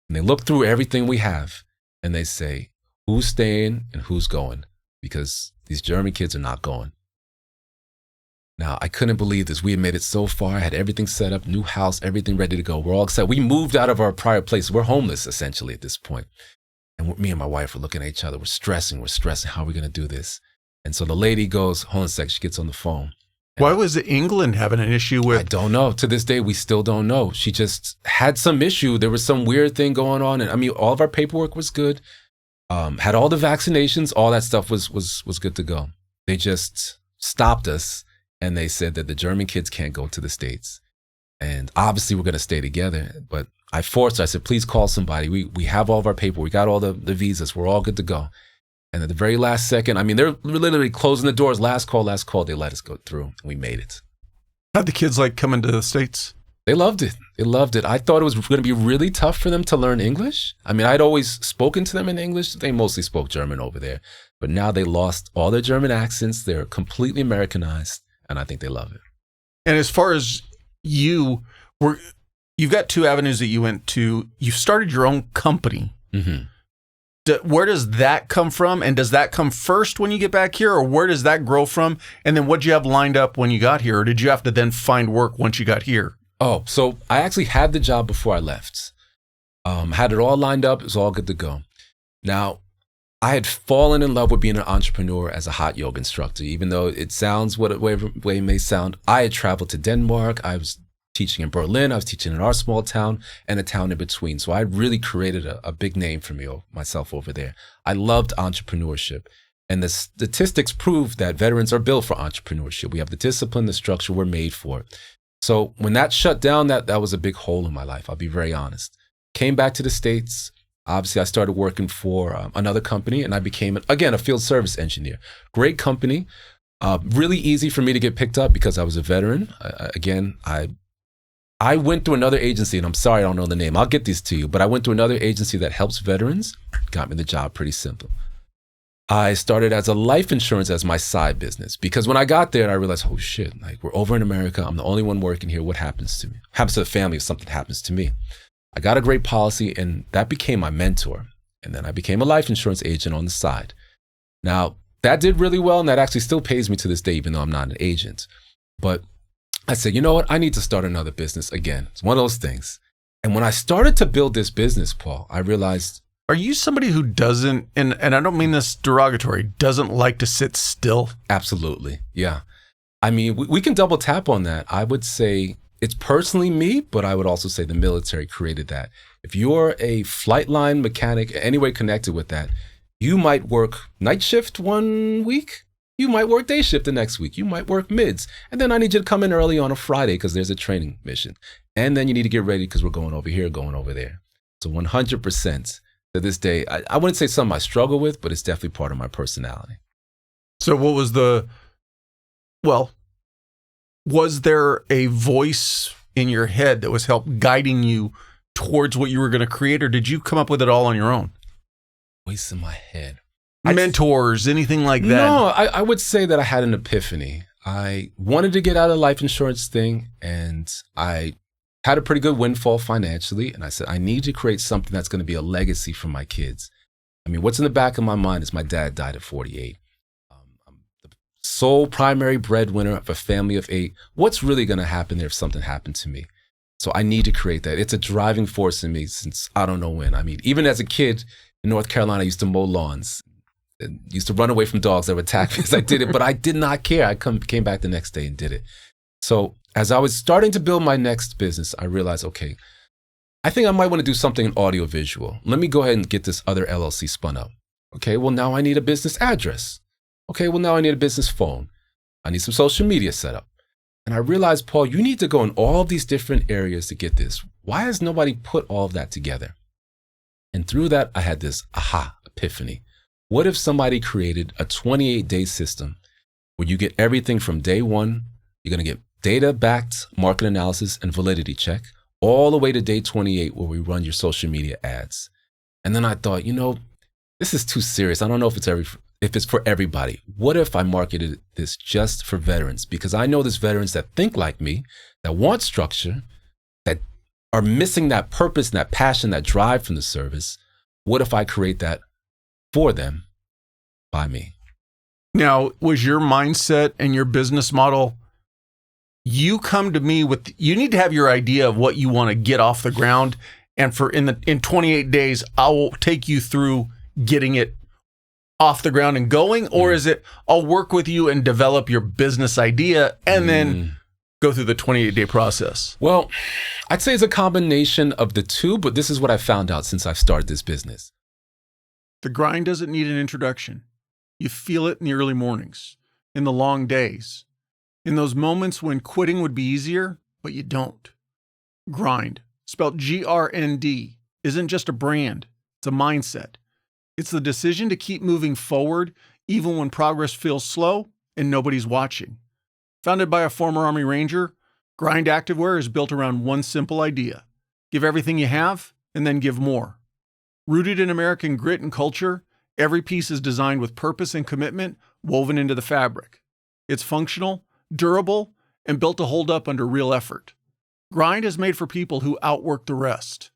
And they look through everything we have and they say, who's staying and who's going? Because these German kids are not going. Now, I couldn't believe this. We had made it so far. I had everything set up, new house, everything ready to go. We're all excited. We moved out of our prior place. We're homeless, essentially, at this point. And me and my wife were looking at each other. We're stressing. How are we going to do this? And so the lady goes, hold on a sec. She gets on the phone. Why was England having an issue with? I don't know. To this day, we still don't know. She just had some issue. There was some weird thing going on. And I mean, all of our paperwork was good. Had all the vaccinations. All that stuff was good to go. They just stopped us. And they said that the German kids can't go to the States. And obviously we're going to stay together. But I forced her. I said, please call somebody. We have all of our paperwork. We got all the visas. We're all good to go. And at the very last second, I mean, they're literally closing the doors. Last call. They let us go through. We made it. How'd the kids like coming to the States? They loved it. I thought it was going to be really tough for them to learn English. I mean, I'd always spoken to them in English. They mostly spoke German over there. But now they lost all their German accents. They're completely Americanized. And I think they love it. And as far as you've got two avenues that you went to. You started your own company. Mm-hmm. Where does that come from? And does that come first when you get back here, or where does that grow from? And then what did you have lined up when you got here, or did you have to then find work once you got here? Oh, so I actually had the job before I left. Had it all lined up. It was all good to go. Now, I had fallen in love with being an entrepreneur as a hot yoga instructor, even though it sounds whatever way it may sound. I had traveled to Denmark. I was teaching in Berlin. I was teaching in our small town and a town in between. So I really created a big name for myself over there. I loved entrepreneurship. And the statistics prove that veterans are built for entrepreneurship. We have the discipline, the structure, we're made for it. So when that shut down, that was a big hole in my life. I'll be very honest. Came back to the States. Obviously, I started working for another company, and I became, again, a field service engineer. Great company. Really easy for me to get picked up because I was a veteran. I went through another agency, and I'm sorry I don't know the name. I'll get these to you, but I went through another agency that helps veterans. Got me the job, pretty simple. I started as a life insurance as my side business because when I got there, I realized, oh shit, like we're over in America. I'm the only one working here. What happens to me? Happens to the family if something happens to me. I got a great policy, and that became my mentor. And then I became a life insurance agent on the side. Now, that did really well, and that actually still pays me to this day, even though I'm not an agent. But I said, you know what? I need to start another business again. It's one of those things. And when I started to build this business, Paul, I realized... Are you somebody who doesn't, and I don't mean this derogatory, doesn't like to sit still? Absolutely, yeah. I mean, we can double tap on that. I would say it's personally me, but I would also say the military created that. If you're a flight line mechanic, any way connected with that, you might work night shift one week. You might work day shift the next week. You might work mids. And then I need you to come in early on a Friday because there's a training mission. And then you need to get ready because we're going over here, going over there. So 100% to this day, I wouldn't say something I struggle with, but it's definitely part of my personality. So what was was there a voice in your head that was guiding you towards what you were going to create, or did you come up with it all on your own? Voice in my head. Mentors, anything like that? No, I would say that I had an epiphany. I wanted to get out of the life insurance thing, and I had a pretty good windfall financially. And I said, I need to create something that's going to be a legacy for my kids. I mean, what's in the back of my mind is my dad died at 48. I'm the sole primary breadwinner of a family of 8. What's really going to happen there if something happened to me? So I need to create that. It's a driving force in me since I don't know when. I mean, even as a kid in North Carolina, I used to mow lawns. And used to run away from dogs that would attack me as I did it, but I did not care. I came back the next day and did it. So as I was starting to build my next business, I realized, okay, I think I might want to do something in audio visual. Let me go ahead and get this other LLC spun up. Okay, well, now I need a business address. Okay, well, now I need a business phone. I need some social media set up. And I realized, Paul, you need to go in all of these different areas to get this. Why has nobody put all of that together? And through that, I had this epiphany. What if somebody created a 28-day system where you get everything from day one, you're going to get data-backed market analysis and validity check, all the way to day 28 where we run your social media ads. And then I thought, this is too serious. I don't know if it's for everybody. What if I marketed this just for veterans? Because I know there's veterans that think like me, that want structure, that are missing that purpose and that passion, that drive from the service. What if I create that for them by me? Now, was your mindset and your business model, you come to me with, you need to have your idea of what you want to get off the ground, and in 28 days, I will take you through getting it off the ground and going? Or is it, I'll work with you and develop your business idea and then go through the 28-day process? Well, I'd say it's a combination of the two, but this is what I found out since I've started this business. The grind doesn't need an introduction. You feel it in the early mornings, in the long days, in those moments when quitting would be easier, but you don't. Grind, spelled GRND, isn't just a brand. It's a mindset. It's the decision to keep moving forward even when progress feels slow and nobody's watching. Founded by a former Army Ranger, Grind Activewear is built around one simple idea. Give everything you have and then give more. Rooted in American grit and culture, every piece is designed with purpose and commitment woven into the fabric. It's functional, durable, and built to hold up under real effort. Grind is made for people who outwork the rest.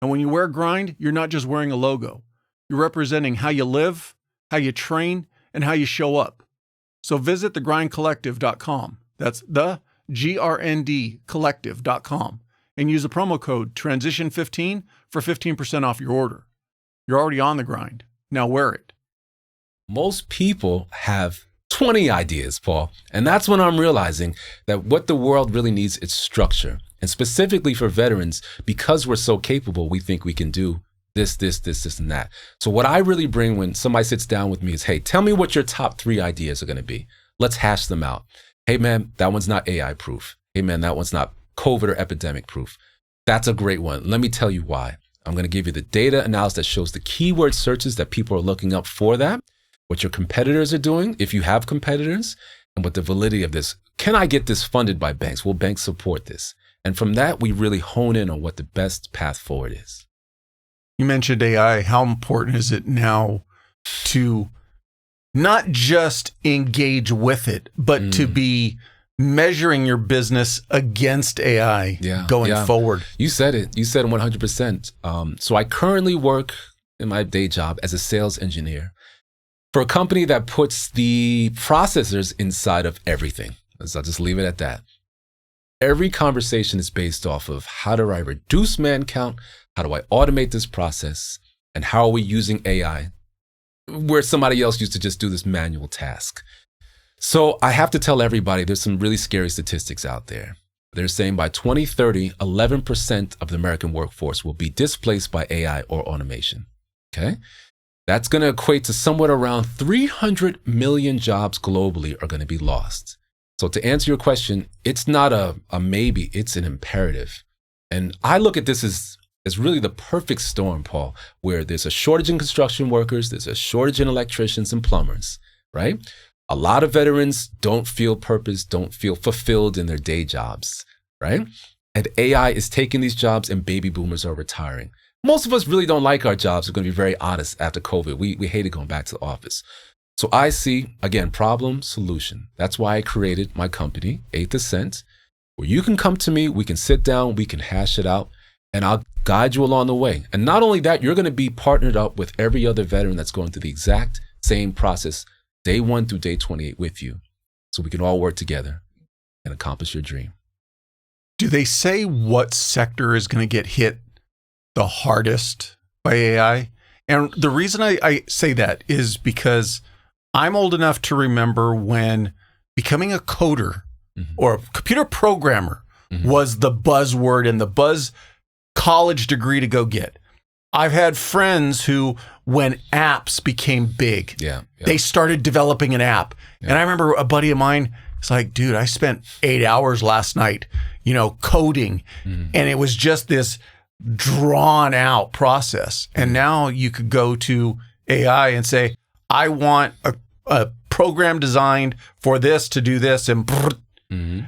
And when you wear Grind, you're not just wearing a logo. You're representing how you live, how you train, and how you show up. So visit thegrindcollective.com. That's the GRND collective.com and use the promo code TRANSITION15 for 15% off your order. You're already on the grind. Now wear it. Most people have 20 ideas, Paul. And that's when I'm realizing that what the world really needs is structure. And specifically for veterans, because we're so capable, we think we can do this, and that. So what I really bring when somebody sits down with me is, hey, tell me what your top 3 ideas are going to be. Let's hash them out. Hey, man, that one's not AI proof. Hey, man, that one's not COVID or epidemic proof. That's a great one. Let me tell you why. I'm going to give you the data analysis that shows the keyword searches that people are looking up for that, what your competitors are doing, if you have competitors, and what the validity of this. Can I get this funded by banks? Will banks support this? And from that, we really hone in on what the best path forward is. You mentioned AI. How important is it now to not just engage with it, but to be measuring your business against AI going forward? You said it. You said it 100%. So I currently work in my day job as a sales engineer for a company that puts the processors inside of everything. So I'll just leave it at that. Every conversation is based off of how do I reduce man count? How do I automate this process? And how are we using AI where somebody else used to just do this manual task? So I have to tell everybody there's some really scary statistics out there. They're saying by 2030, 11% of the American workforce will be displaced by AI or automation. Okay? That's going to equate to somewhere around 300 million jobs globally are going to be lost. So to answer your question, it's not a maybe, it's an imperative. And I look at this as really the perfect storm, Paul, where there's a shortage in construction workers, there's a shortage in electricians and plumbers, right? A lot of veterans don't feel purpose, don't feel fulfilled in their day jobs, right? And AI is taking these jobs and baby boomers are retiring. Most of us really don't like our jobs. We're going to be very honest after COVID. We hated going back to the office. So I see, again, problem, solution. That's why I created my company, 8th Ascent, where you can come to me, we can sit down, we can hash it out, and I'll guide you along the way. And not only that, you're going to be partnered up with every other veteran that's going through the exact same process, day 1 through day 28 with you. So we can all work together and accomplish your dream. Do they say what sector is going to get hit the hardest by AI? And the reason I say that is because I'm old enough to remember when becoming a coder or a computer programmer was the buzzword and the buzz college degree to go get. I've had friends who, when apps became big, they started developing an app. And I remember a buddy of mine, it's like, dude, I spent 8 hours last night, coding. And it was just this drawn out process. And now you could go to AI and say, I want a program designed for this to do this. And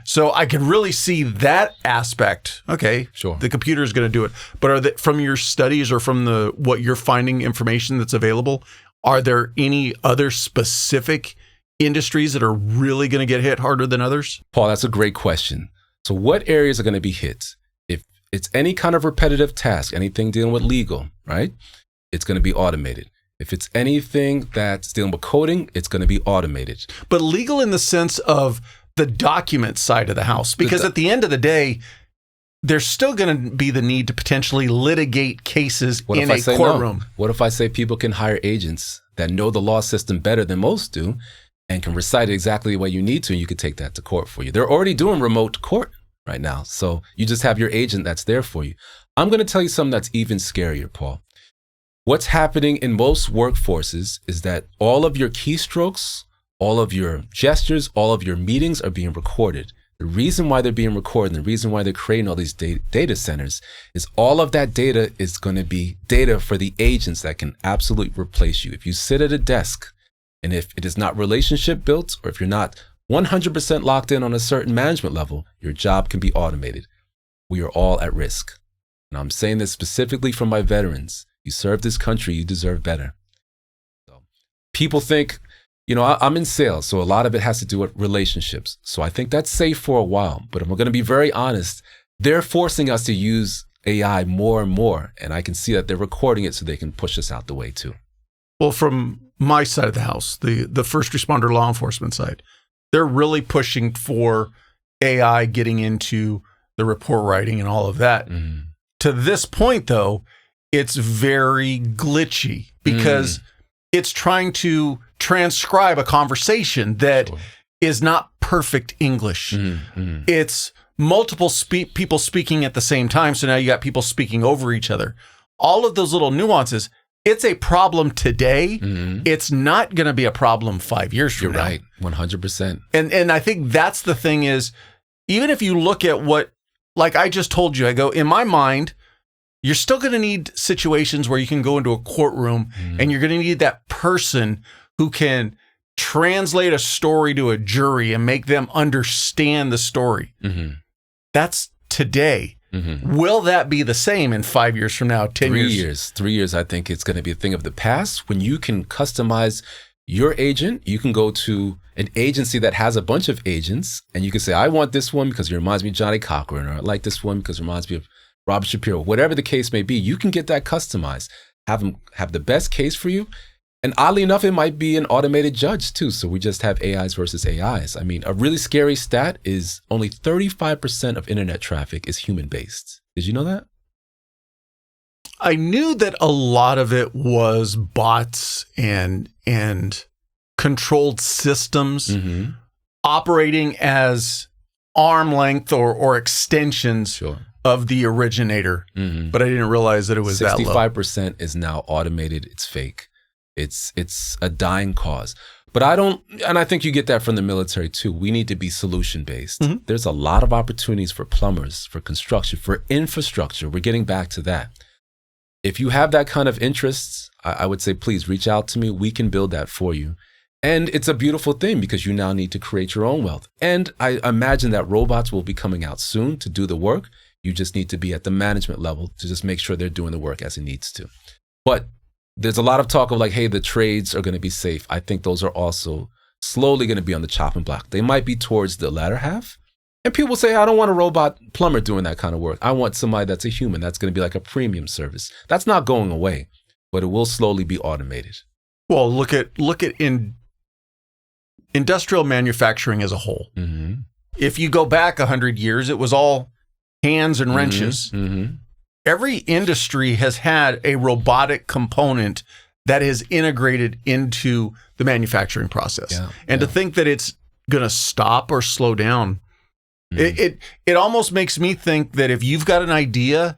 so I could really see that aspect. Okay, sure. The computer is going to do it. But are they, from your studies or from what you're finding information that's available, are there any other specific industries that are really going to get hit harder than others? Paul, that's a great question. So what areas are going to be hit? If it's any kind of repetitive task, anything dealing with legal, right? It's going to be automated. If it's anything that's dealing with coding, it's going to be automated. But legal in the sense of the document side of the house, because at the end of the day, there's still going to be the need to potentially litigate cases in a courtroom. No? What if I say people can hire agents that know the law system better than most do and can recite it exactly the way you need to, and you could take that to court for you? They're already doing remote court right now. So you just have your agent that's there for you. I'm going to tell you something that's even scarier, Paul. What's happening in most workforces is that all of your keystrokes, all of your gestures, all of your meetings are being recorded. The reason why they're being recorded, and the reason why they're creating all these data centers is all of that data is going to be data for the agents that can absolutely replace you. If you sit at a desk and if it is not relationship built, or if you're not 100% locked in on a certain management level, your job can be automated. We are all at risk. And I'm saying this specifically for my veterans. You serve this country, you deserve better. So, people think, I'm in sales, so a lot of it has to do with relationships. So I think that's safe for a while, but I'm going to be very honest. They're forcing us to use AI more and more, and I can see that they're recording it so they can push us out the way too. Well, from my side of the house, the first responder law enforcement side, they're really pushing for AI getting into the report writing and all of that. Mm. To this point, though, it's very glitchy because it's trying to transcribe a conversation that is not perfect English. It's multiple people speaking at the same time. So now you got people speaking over each other. All of those little nuances, it's a problem today. It's not going to be a problem 5 years from now. You're right, 100%. And I think that's the thing is, even if you look at what, like I just told you, I go, in my mind, you're still going to need situations where you can go into a courtroom and you're going to need that person who can translate a story to a jury and make them understand the story. That's today. Will that be the same in 5 years from now, 10 years? 3 years, I think it's going to be a thing of the past. When you can customize your agent, you can go to an agency that has a bunch of agents and you can say, I want this one because it reminds me of Johnny Cochran, or I like this one because it reminds me of Robert Shapiro. Whatever the case may be, you can get that customized, have them have the best case for you. And oddly enough, it might be an automated judge too. So we just have AIs versus AIs. I mean, a really scary stat is only 35% of internet traffic is human-based. Did you know that? I knew that a lot of it was bots and controlled systems operating as arm length or extensions of the originator. But I didn't realize that it was that low. 65% is now automated. It's fake. It's a dying cause. But I think you get that from the military too. We need to be solution-based. There's a lot of opportunities for plumbers, for construction, for infrastructure. We're getting back to that. If you have that kind of interests, I would say, please reach out to me. We can build that for you. And it's a beautiful thing because you now need to create your own wealth. And I imagine that robots will be coming out soon to do the work. You just need to be at the management level to just make sure they're doing the work as it needs to. But there's a lot of talk of like, hey, the trades are going to be safe. I think those are also slowly going to be on the chopping block. They might be towards the latter half. And people say, I don't want a robot plumber doing that kind of work. I want somebody that's a human. That's going to be like a premium service. That's not going away, but it will slowly be automated. Well, look at industrial manufacturing as a whole. If you go back 100 years, it was all hands and wrenches. Every industry has had a robotic component that is integrated into the manufacturing process. To think that it's going to stop or slow down, it almost makes me think that if you've got an idea,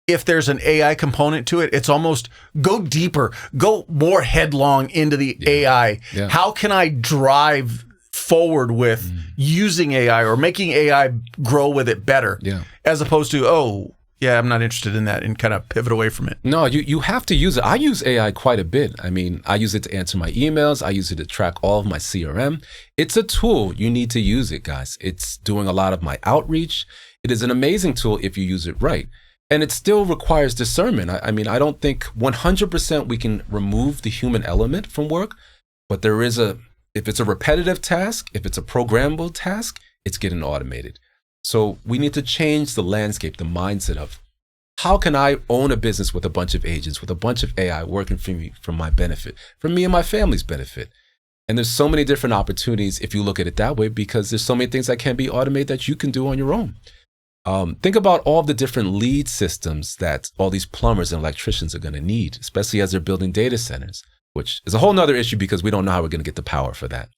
if there's an AI component to it, it's almost go deeper, go more headlong into the AI. How can I drive forward with using AI or making AI grow with it better, as opposed to, I'm not interested in that, and kind of pivot away from it. No, you have to use it. I use AI quite a bit. I mean, I use it to answer my emails. I use it to track all of my CRM. It's a tool. You need to use it, guys. It's doing a lot of my outreach. It is an amazing tool if you use it right. And it still requires discernment. I mean, I don't think 100% we can remove the human element from work, but there is if it's a repetitive task, if it's a programmable task, it's getting automated. So we need to change the landscape, the mindset of how can I own a business with a bunch of agents, with a bunch of AI working for me, for my benefit, for me and my family's benefit. And there's so many different opportunities if you look at it that way, because there's so many things that can be automated that you can do on your own. Think about all the different lead systems that all these plumbers and electricians are going to need, especially as they're building data centers, which is a whole nother issue because we don't know how we're going to get the power for that.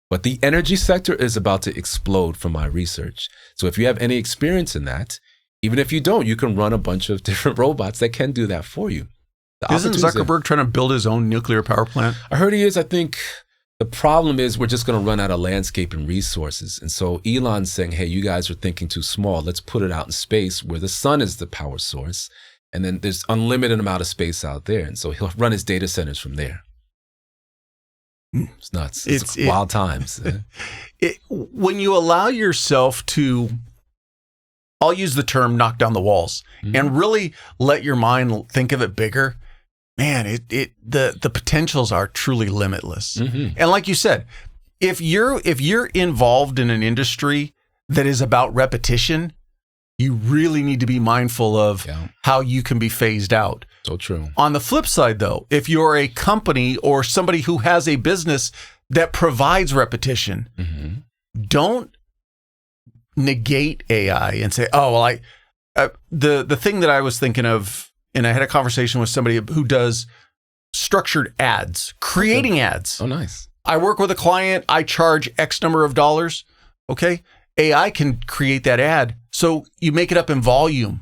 But the energy sector is about to explode from my research. So if you have any experience in that, even if you don't, you can run a bunch of different robots that can do that for you. Isn't Zuckerberg trying to build his own nuclear power plant? I heard he is. I think The problem is we're just going to run out of landscape and resources. And so Elon's saying, hey, you guys are thinking too small. Let's put it out in space where the sun is the power source. And then there's unlimited amount of space out there. And so he'll run his data centers from there. It's nuts. It's wild times. When you allow yourself to, I'll use the term knock down the walls, and really let your mind think of it bigger, man, the potentials are truly limitless. And like you said, if you're involved in an industry that is about repetition, you really need to be mindful of how you can be phased out. So true. On the flip side, though, if you're a company or somebody who has a business that provides repetition, don't negate AI and say, oh, well, the thing that I was thinking of, and I had a conversation with somebody who does structured ads, creating ads. Oh, nice. I work with a client. I charge X number of dollars. Okay. AI can create that ad. So you make it up in volume.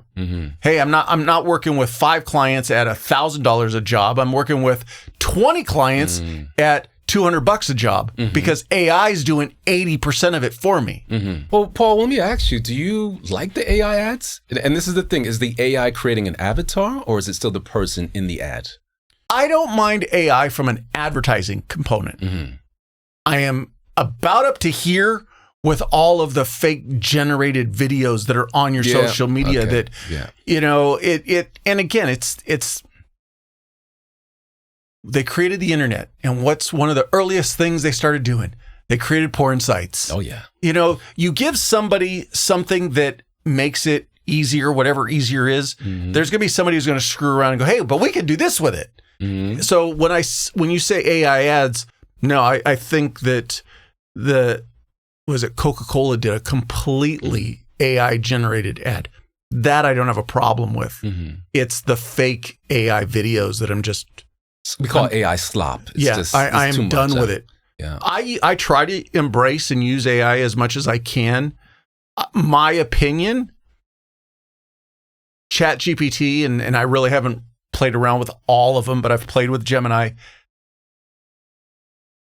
Hey, I'm not working with 5 clients at $1,000 a job. I'm working with 20 clients at $200 a job because AI is doing 80% of it for me. Well, Paul, let me ask you, do you like the AI ads? And this is the thing, is the AI creating an avatar or is it still the person in the ad? I don't mind AI from an advertising component. I am about up to here with all of the fake generated videos that are on your social media that, you know, and again, it's, they created the internet, and what's one of the earliest things they started doing? They created porn sites. Oh yeah. You know, you give somebody something that makes it easier, whatever easier is, there's going to be somebody who's going to screw around and go, hey, but we can do this with it. So when you say AI ads, no, I think that Coca-Cola did a completely AI generated ad. That I don't have a problem with. It's the fake AI videos that we call it AI slop. I am done with it. Yeah. I try to embrace and use AI as much as I can. My opinion, ChatGPT, and I really haven't played around with all of them, but I've played with Gemini.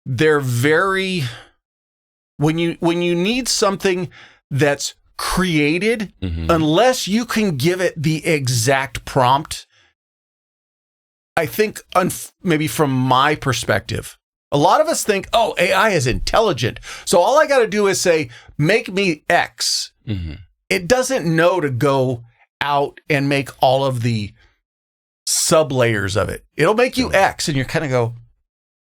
They're very, when you need something that's created, unless you can give it the exact prompt, I think maybe from my perspective, a lot of us think, oh, AI is intelligent. So all I got to do is say, make me X. It doesn't know to go out and make all of the sub layers of it. It'll make you X, and you kind of go,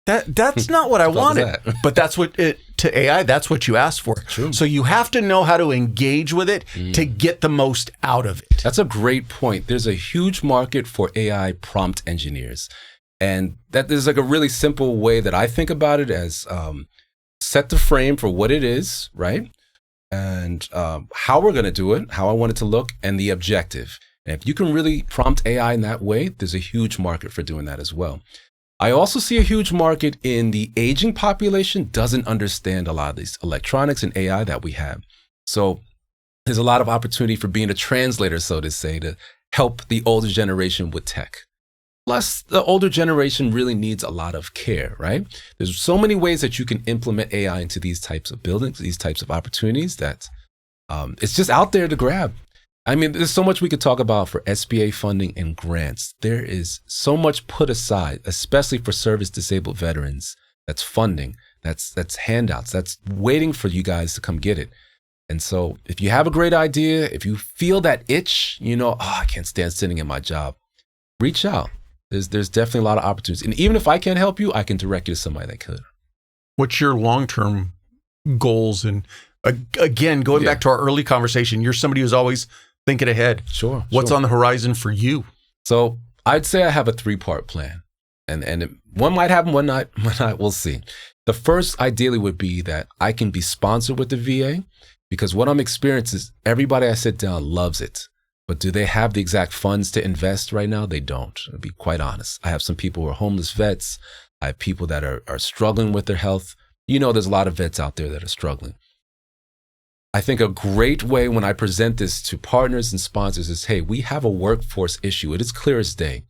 that's not what I wanted. But that's what to AI, that's what you asked for. True. So you have to know how to engage with it to get the most out of it. That's a great point. There's a huge market for AI prompt engineers. And that is like a really simple way that I think about it as set the frame for what it is, right? And how we're going to do it, how I want it to look, and the objective. And if you can really prompt AI in that way, there's a huge market for doing that as well. I also see a huge market in the aging population doesn't understand a lot of these electronics and AI that we have. So there's a lot of opportunity for being a translator, so to say, to help the older generation with tech. Plus, the older generation really needs a lot of care, right? There's so many ways that you can implement AI into these types of buildings, these types of opportunities that it's just out there to grab. I mean, there's so much we could talk about for SBA funding and grants. There is so much put aside, especially for service-disabled veterans. That's funding, that's handouts, that's waiting for you guys to come get it. And so if you have a great idea, if you feel that itch, you know, I can't stand sitting in my job, reach out. There's definitely a lot of opportunities. And even if I can't help you, I can direct you to somebody that could. What's your long-term goals? And again, going back to our early conversation, you're somebody who's always thinking ahead. Sure. What's on the horizon for you? So I'd say I have a 3-part plan. And one might happen, one not, we'll see. The first ideally would be that I can be sponsored with the VA, because what I'm experiencing is everybody I sit down loves it. But do they have the exact funds to invest right now? They don't, to be quite honest. I have some people who are homeless vets. I have people that are struggling with their health. You know, there's a lot of vets out there that are struggling. I think a great way when I present this to partners and sponsors is, hey, we have a workforce issue. It is clear as day.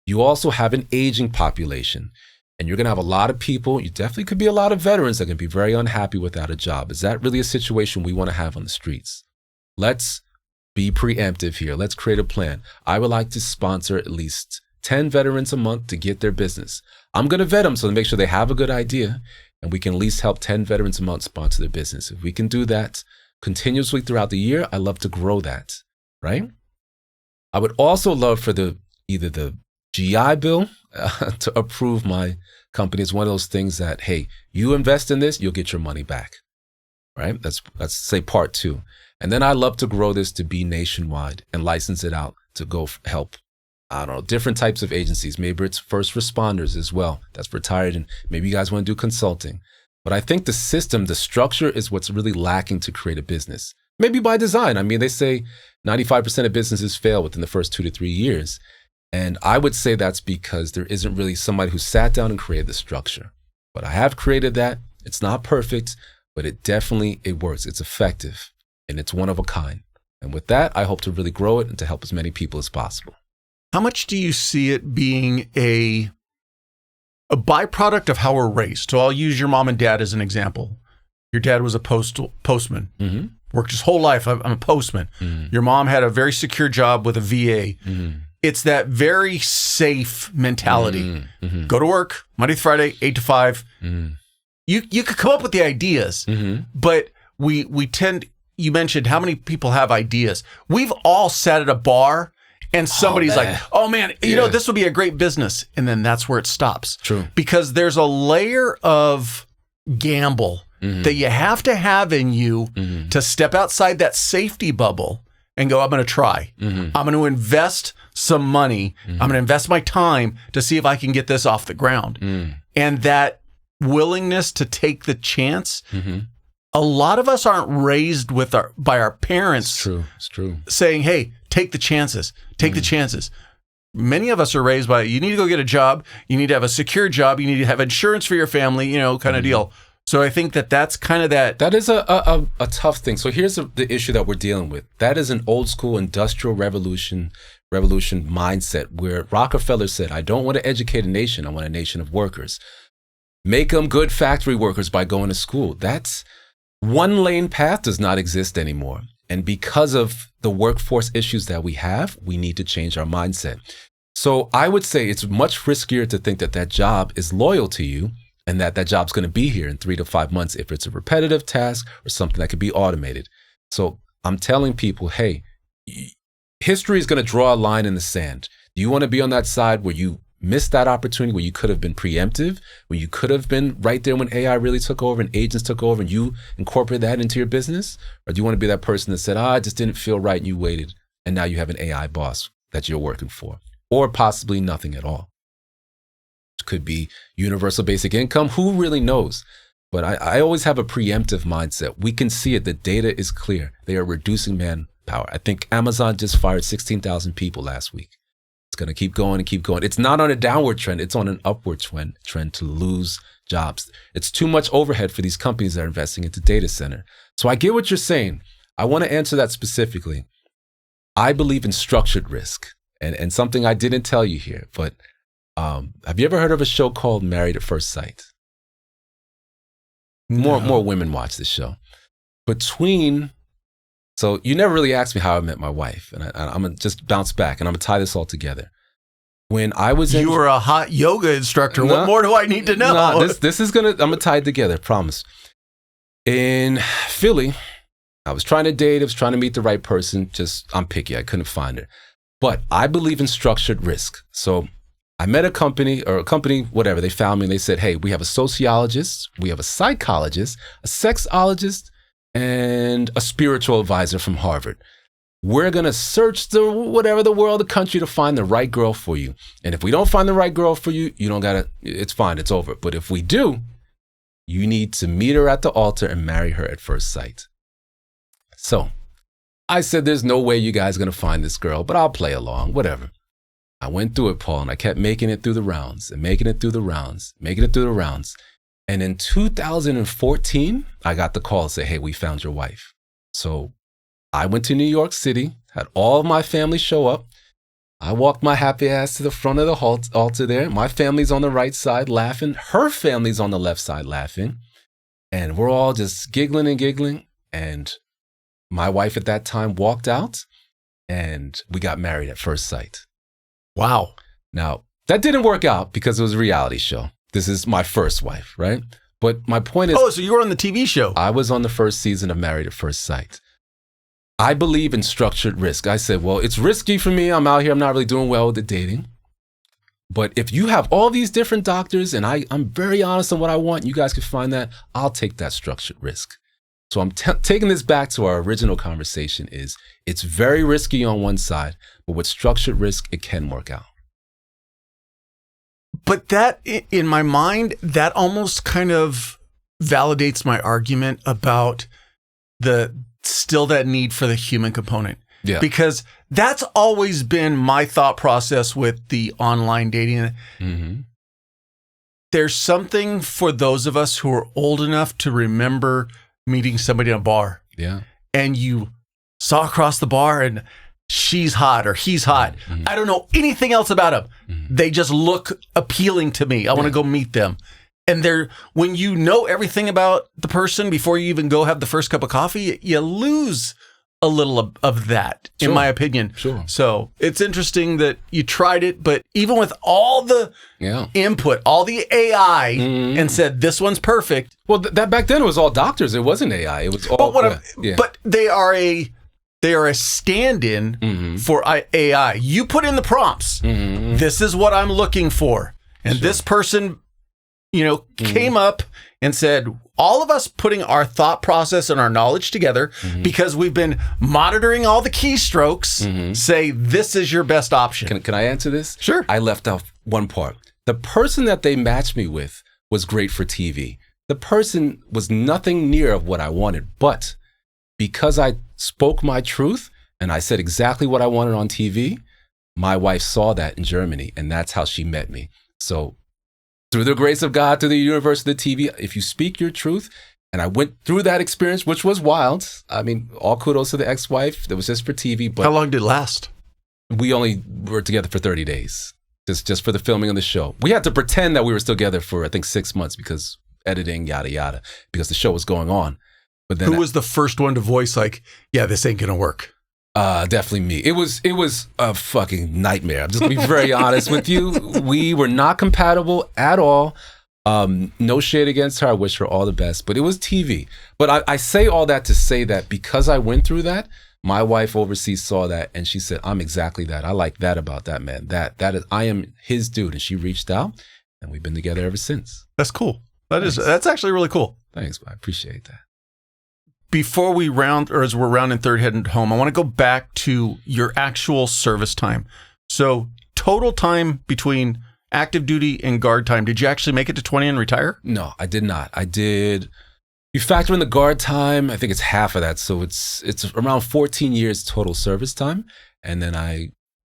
You also have an aging population. And you're going to have a lot of people, you definitely could be a lot of veterans that can be very unhappy without a job. Is that really a situation we want to have on the streets? Let's be preemptive here. Let's create a plan. I would like to sponsor at least 10 veterans a month to get their business. I'm going to vet them so to make sure they have a good idea, and we can at least help 10 veterans a month sponsor their business. If we can do that continuously throughout the year, I love to grow that, right? I would also love for either the GI Bill to approve my company. It's one of those things that, hey, you invest in this, you'll get your money back, right? That's say part 2. And then I love to grow this to be nationwide and license it out to go help, I don't know, different types of agencies. Maybe it's first responders as well. That's retired, and maybe you guys want to do consulting. But I think the system, the structure is what's really lacking to create a business. Maybe by design. I mean, they say 95% of businesses fail within the first 2 to 3 years. And I would say that's because there isn't really somebody who sat down and created the structure. But I have created that. It's not perfect, but it works. It's effective, and it's one of a kind. And with that, I hope to really grow it and to help as many people as possible. How much do you see it being a byproduct of how we're raised? So I'll use your mom and dad as an example. Your dad was a postman. Mm-hmm. Worked his whole life. I'm a postman. Mm-hmm. Your mom had a very secure job with a VA. Mm-hmm. It's that very safe mentality. Mm-hmm. Mm-hmm. Go to work Monday through Friday, 8 to 5. Mm-hmm. You could come up with the ideas, mm-hmm. but we tend. You mentioned how many people have ideas. We've all sat at a bar and somebody's like, "Oh man, you know this would be a great business," and then that's where it stops. True, because there's a layer of gamble mm-hmm. that you have to have in you mm-hmm. to step outside that safety bubble and go, I'm going to try. Mm-hmm. I'm going to invest some money. Mm-hmm. I'm going to invest my time to see if I can get this off the ground. Mm. And that willingness to take the chance, mm-hmm. a lot of us aren't raised by our parents. It's true. Saying, hey, take the chances. Take the chances. Many of us are raised by, you need to go get a job. You need to have a secure job. You need to have insurance for your family, kind of deal. So I think that's kind of that. That is a tough thing. So here's the issue that we're dealing with. That is an old school industrial revolution mindset where Rockefeller said, I don't want to educate a nation. I want a nation of workers. Make them good factory workers by going to school. That's one lane path does not exist anymore. And because of the workforce issues that we have, we need to change our mindset. So I would say it's much riskier to think that job is loyal to you and that job's going to be here in 3 to 5 months if it's a repetitive task or something that could be automated. So I'm telling people, hey, history is going to draw a line in the sand. Do you want to be on that side where you missed that opportunity, where you could have been preemptive, where you could have been right there when AI really took over and agents took over and you incorporate that into your business? Or do you want to be that person that said, it just didn't feel right and you waited and now you have an AI boss that you're working for? Or possibly nothing at all. Could be universal basic income. Who really knows? But I always have a preemptive mindset. We can see it. The data is clear. They are reducing manpower. I think Amazon just fired 16,000 people last week. It's going to keep going and keep going. It's not on a downward trend. It's on an upward trend to lose jobs. It's too much overhead for these companies that are investing into data center. So I get what you're saying. I want to answer that specifically. I believe in structured risk and something I didn't tell you here, but have you ever heard of a show called Married at First Sight? No. More women watch this show. So you never really asked me how I met my wife, and I'm going to just bounce back, and I'm going to tie this all together. When I was You were a hot yoga instructor. What more do I need to know? No, I'm going to tie it together, promise. In Philly, I was trying to date, I was trying to meet the right person, I'm picky, I couldn't find her. But I believe in structured risk. So I met a company, whatever, they found me and they said, hey, we have a sociologist, we have a psychologist, a sexologist, and a spiritual advisor from Harvard. We're going to search the world, the country to find the right girl for you. And if we don't find the right girl for you, you don't got to, it's fine, it's over. But if we do, you need to meet her at the altar and marry her at first sight. So I said, there's no way you guys are going to find this girl, but I'll play along, whatever. I went through it, Paul, and I kept making it through the rounds and making it through the rounds. And in 2014, I got the call to say, hey, we found your wife. So I went to New York City, had all of my family show up. I walked my happy ass to the front of the altar there. My family's on the right side laughing. Her family's on the left side laughing. And we're all just giggling and giggling. And my wife at that time walked out and we got married at first sight. Wow. Now, that didn't work out because it was a reality show. This is my first wife, right? But my point is... Oh, so you were on the TV show. I was on the first season of Married at First Sight. I believe in structured risk. I said, well, it's risky for me. I'm out here. I'm not really doing well with the dating. But if you have all these different doctors and I'm very honest on what I want, you guys can find that, I'll take that structured risk. So I'm taking this back to our original conversation is it's very risky on one side, but with structured risk, it can work out. But that, in my mind, that almost kind of validates my argument about still that need for the human component. Yeah. Because that's always been my thought process with the online dating. Mm-hmm. There's something for those of us who are old enough to remember meeting somebody in a bar. Yeah. And you saw across the bar and she's hot or he's hot. Mm-hmm. I don't know anything else about them. Mm-hmm. They just look appealing to me. I want to go meet them. And when you know everything about the person before you even go have the first cup of coffee, you lose a little of that, in my opinion. Sure. So it's interesting that you tried it, but even with all the input, all the AI, and said this one's perfect. Well, that back then it was all doctors. It wasn't AI. It was all. But they are a stand-in for AI. You put in the prompts. This is what I'm looking for, and this person, came up and said, all of us putting our thought process and our knowledge together because we've been monitoring all the keystrokes, say this is your best option. Can I answer this? Sure. I left out one part. The person that they matched me with was great for TV. The person was nothing near of what I wanted, but because I spoke my truth and I said exactly what I wanted on TV, my wife saw that in Germany, and that's how she met me. So through the grace of God, through the universe of the TV, if you speak your truth, and I went through that experience, which was wild. I mean, all kudos to the ex-wife. That was just for TV. But how long did it last? We only were together for 30 days, just for the filming of the show. We had to pretend that we were still together for, I think, 6 months because editing, yada, yada, because the show was going on. But then who was the first one to voice like, yeah, this ain't going to work? Definitely me. It was a fucking nightmare. I'm just gonna be very honest with you. We were not compatible at all. No shade against her. I wish her all the best, but it was TV. But I say all that to say that because I went through that, my wife overseas saw that and she said, I'm exactly that. I like that about that man. That is, I am his dude. And she reached out and we've been together ever since. That's cool. That's actually really cool. Thanks. I appreciate that. Before we as we're rounding third heading home, I want to go back to your actual service time. So total time between active duty and guard time, did you actually make it to 20 and retire? No, I did not. You factor in the guard time, I think it's half of that. So it's around 14 years total service time. And then I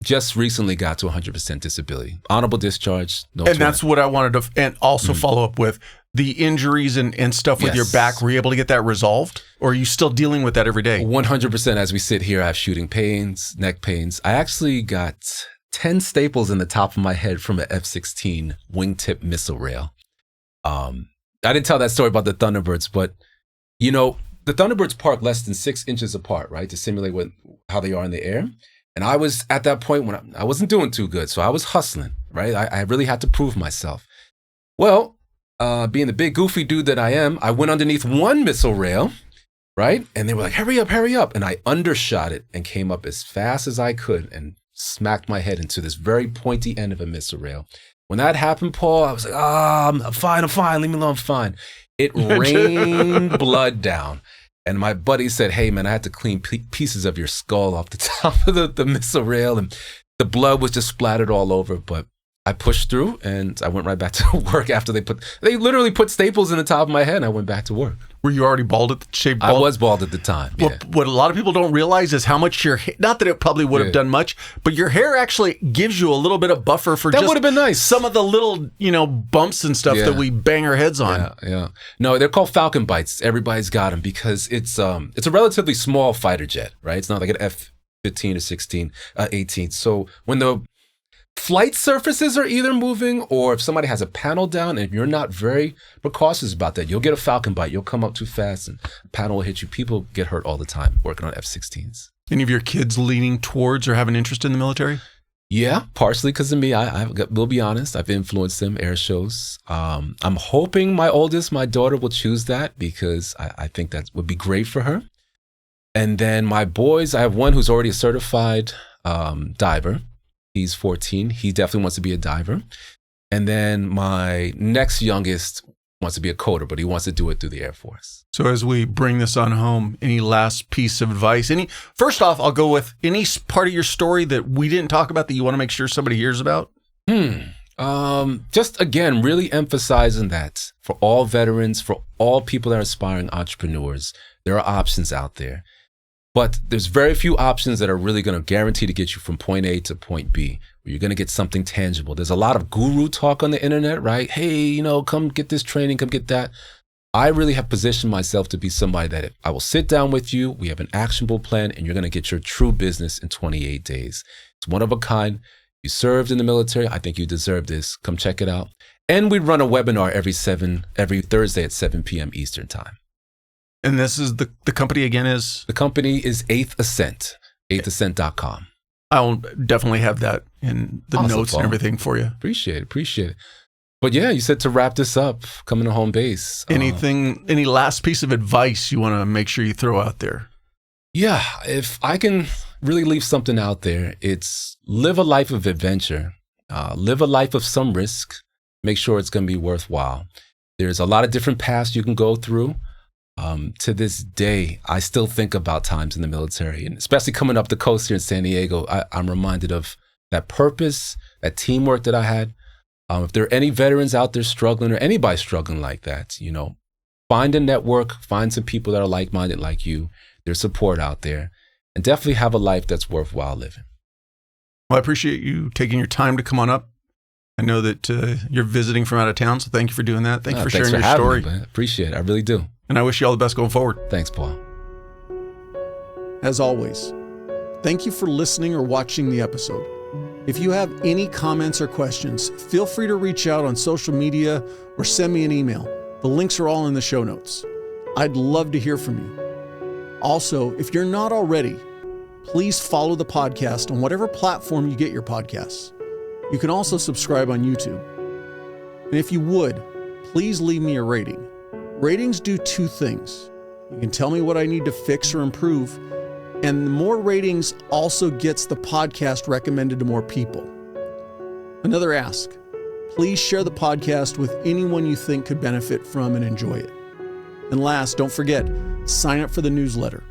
just recently got to 100% disability. Honorable discharge. And that's what I wanted to, and also follow up with. The injuries and stuff with your back, were you able to get that resolved? Or are you still dealing with that every day? 100% as we sit here, I have shooting pains, neck pains. I actually got 10 staples in the top of my head from an F-16 wingtip missile rail. I didn't tell that story about the Thunderbirds, but the Thunderbirds park less than 6 inches apart, right? To simulate how they are in the air. And I was at that point when I wasn't doing too good. So I was hustling, right? I really had to prove myself. Well, being the big goofy dude that I am, I went underneath one missile rail, right? And they were like, hurry up. And I undershot it and came up as fast as I could and smacked my head into this very pointy end of a missile rail. When that happened, Paul, I was like, I'm fine. Leave me alone, I'm fine. It rained blood down. And my buddy said, hey, man, I had to clean pieces of your skull off the top of the missile rail. And the blood was just splattered all over. But I pushed through and I went right back to work after they literally put staples in the top of my head and I went back to work. Were you already bald shaved bald? I was bald at the time. Well, yeah. What a lot of people don't realize is how much not that it probably would have done much, but your hair actually gives you a little bit of buffer for that would have been nice. Some of the little, bumps and stuff that we bang our heads on. Yeah. No, they're called Falcon bites. Everybody's got them because it's a relatively small fighter jet, right? It's not like an F-15 15 or 16, 18. So when the flight surfaces are either moving or if somebody has a panel down and you're not very precautious about that, you'll get a falcon bite. You'll come up too fast and a panel will hit you. People get hurt all the time working on F-16s. Any of your kids leaning towards or have an interest in the military? Yeah, partially because of me. We'll be honest, I've influenced them, air shows. I'm hoping my oldest, my daughter, will choose that because I think that would be great for her. And then my boys, I have one who's already a certified diver. He's 14. He definitely wants to be a diver. And then my next youngest wants to be a coder, but he wants to do it through the Air Force. So as we bring this on home, any last piece of advice? First off, I'll go with any part of your story that we didn't talk about that you want to make sure somebody hears about? Just again, really emphasizing that for all veterans, for all people that are aspiring entrepreneurs, there are options out there. But there's very few options that are really going to guarantee to get you from point A to point B, where you're going to get something tangible. There's a lot of guru talk on the internet, right? Hey, come get this training, come get that. I really have positioned myself to be somebody that I will sit down with you, we have an actionable plan, and you're going to get your true business in 28 days. It's one of a kind. You served in the military. I think you deserve this. Come check it out. And we run a webinar every Thursday at 7 p.m. Eastern time. And this is the company again is? The company is 8th Ascent, 8thascent.com. I'll definitely have that in the notes and everything for you. Appreciate it. But yeah, you said to wrap this up, coming to home base. Any last piece of advice you want to make sure you throw out there? Yeah, if I can really leave something out there, it's live a life of adventure, live a life of some risk, make sure it's going to be worthwhile. There's a lot of different paths you can go through. To this day, I still think about times in the military, and especially coming up the coast here in San Diego, I'm reminded of that purpose, that teamwork that I had. If there are any veterans out there struggling or anybody struggling like that, find a network, find some people that are like-minded like you. There's support out there, and definitely have a life that's worthwhile living. Well, I appreciate you taking your time to come on up. I know that you're visiting from out of town, so thank you for doing that. Thank you for sharing your story. Me, appreciate it. I really do. And I wish you all the best going forward. Thanks, Paul. As always, thank you for listening or watching the episode. If you have any comments or questions, feel free to reach out on social media or send me an email. The links are all in the show notes. I'd love to hear from you. Also, if you're not already, please follow the podcast on whatever platform you get your podcasts. You can also subscribe on YouTube. And if you would, please leave me a rating. Ratings do two things. You can tell me what I need to fix or improve, and the more ratings also gets the podcast recommended to more people. Another ask, please share the podcast with anyone you think could benefit from and enjoy it. And last, don't forget, sign up for the newsletter.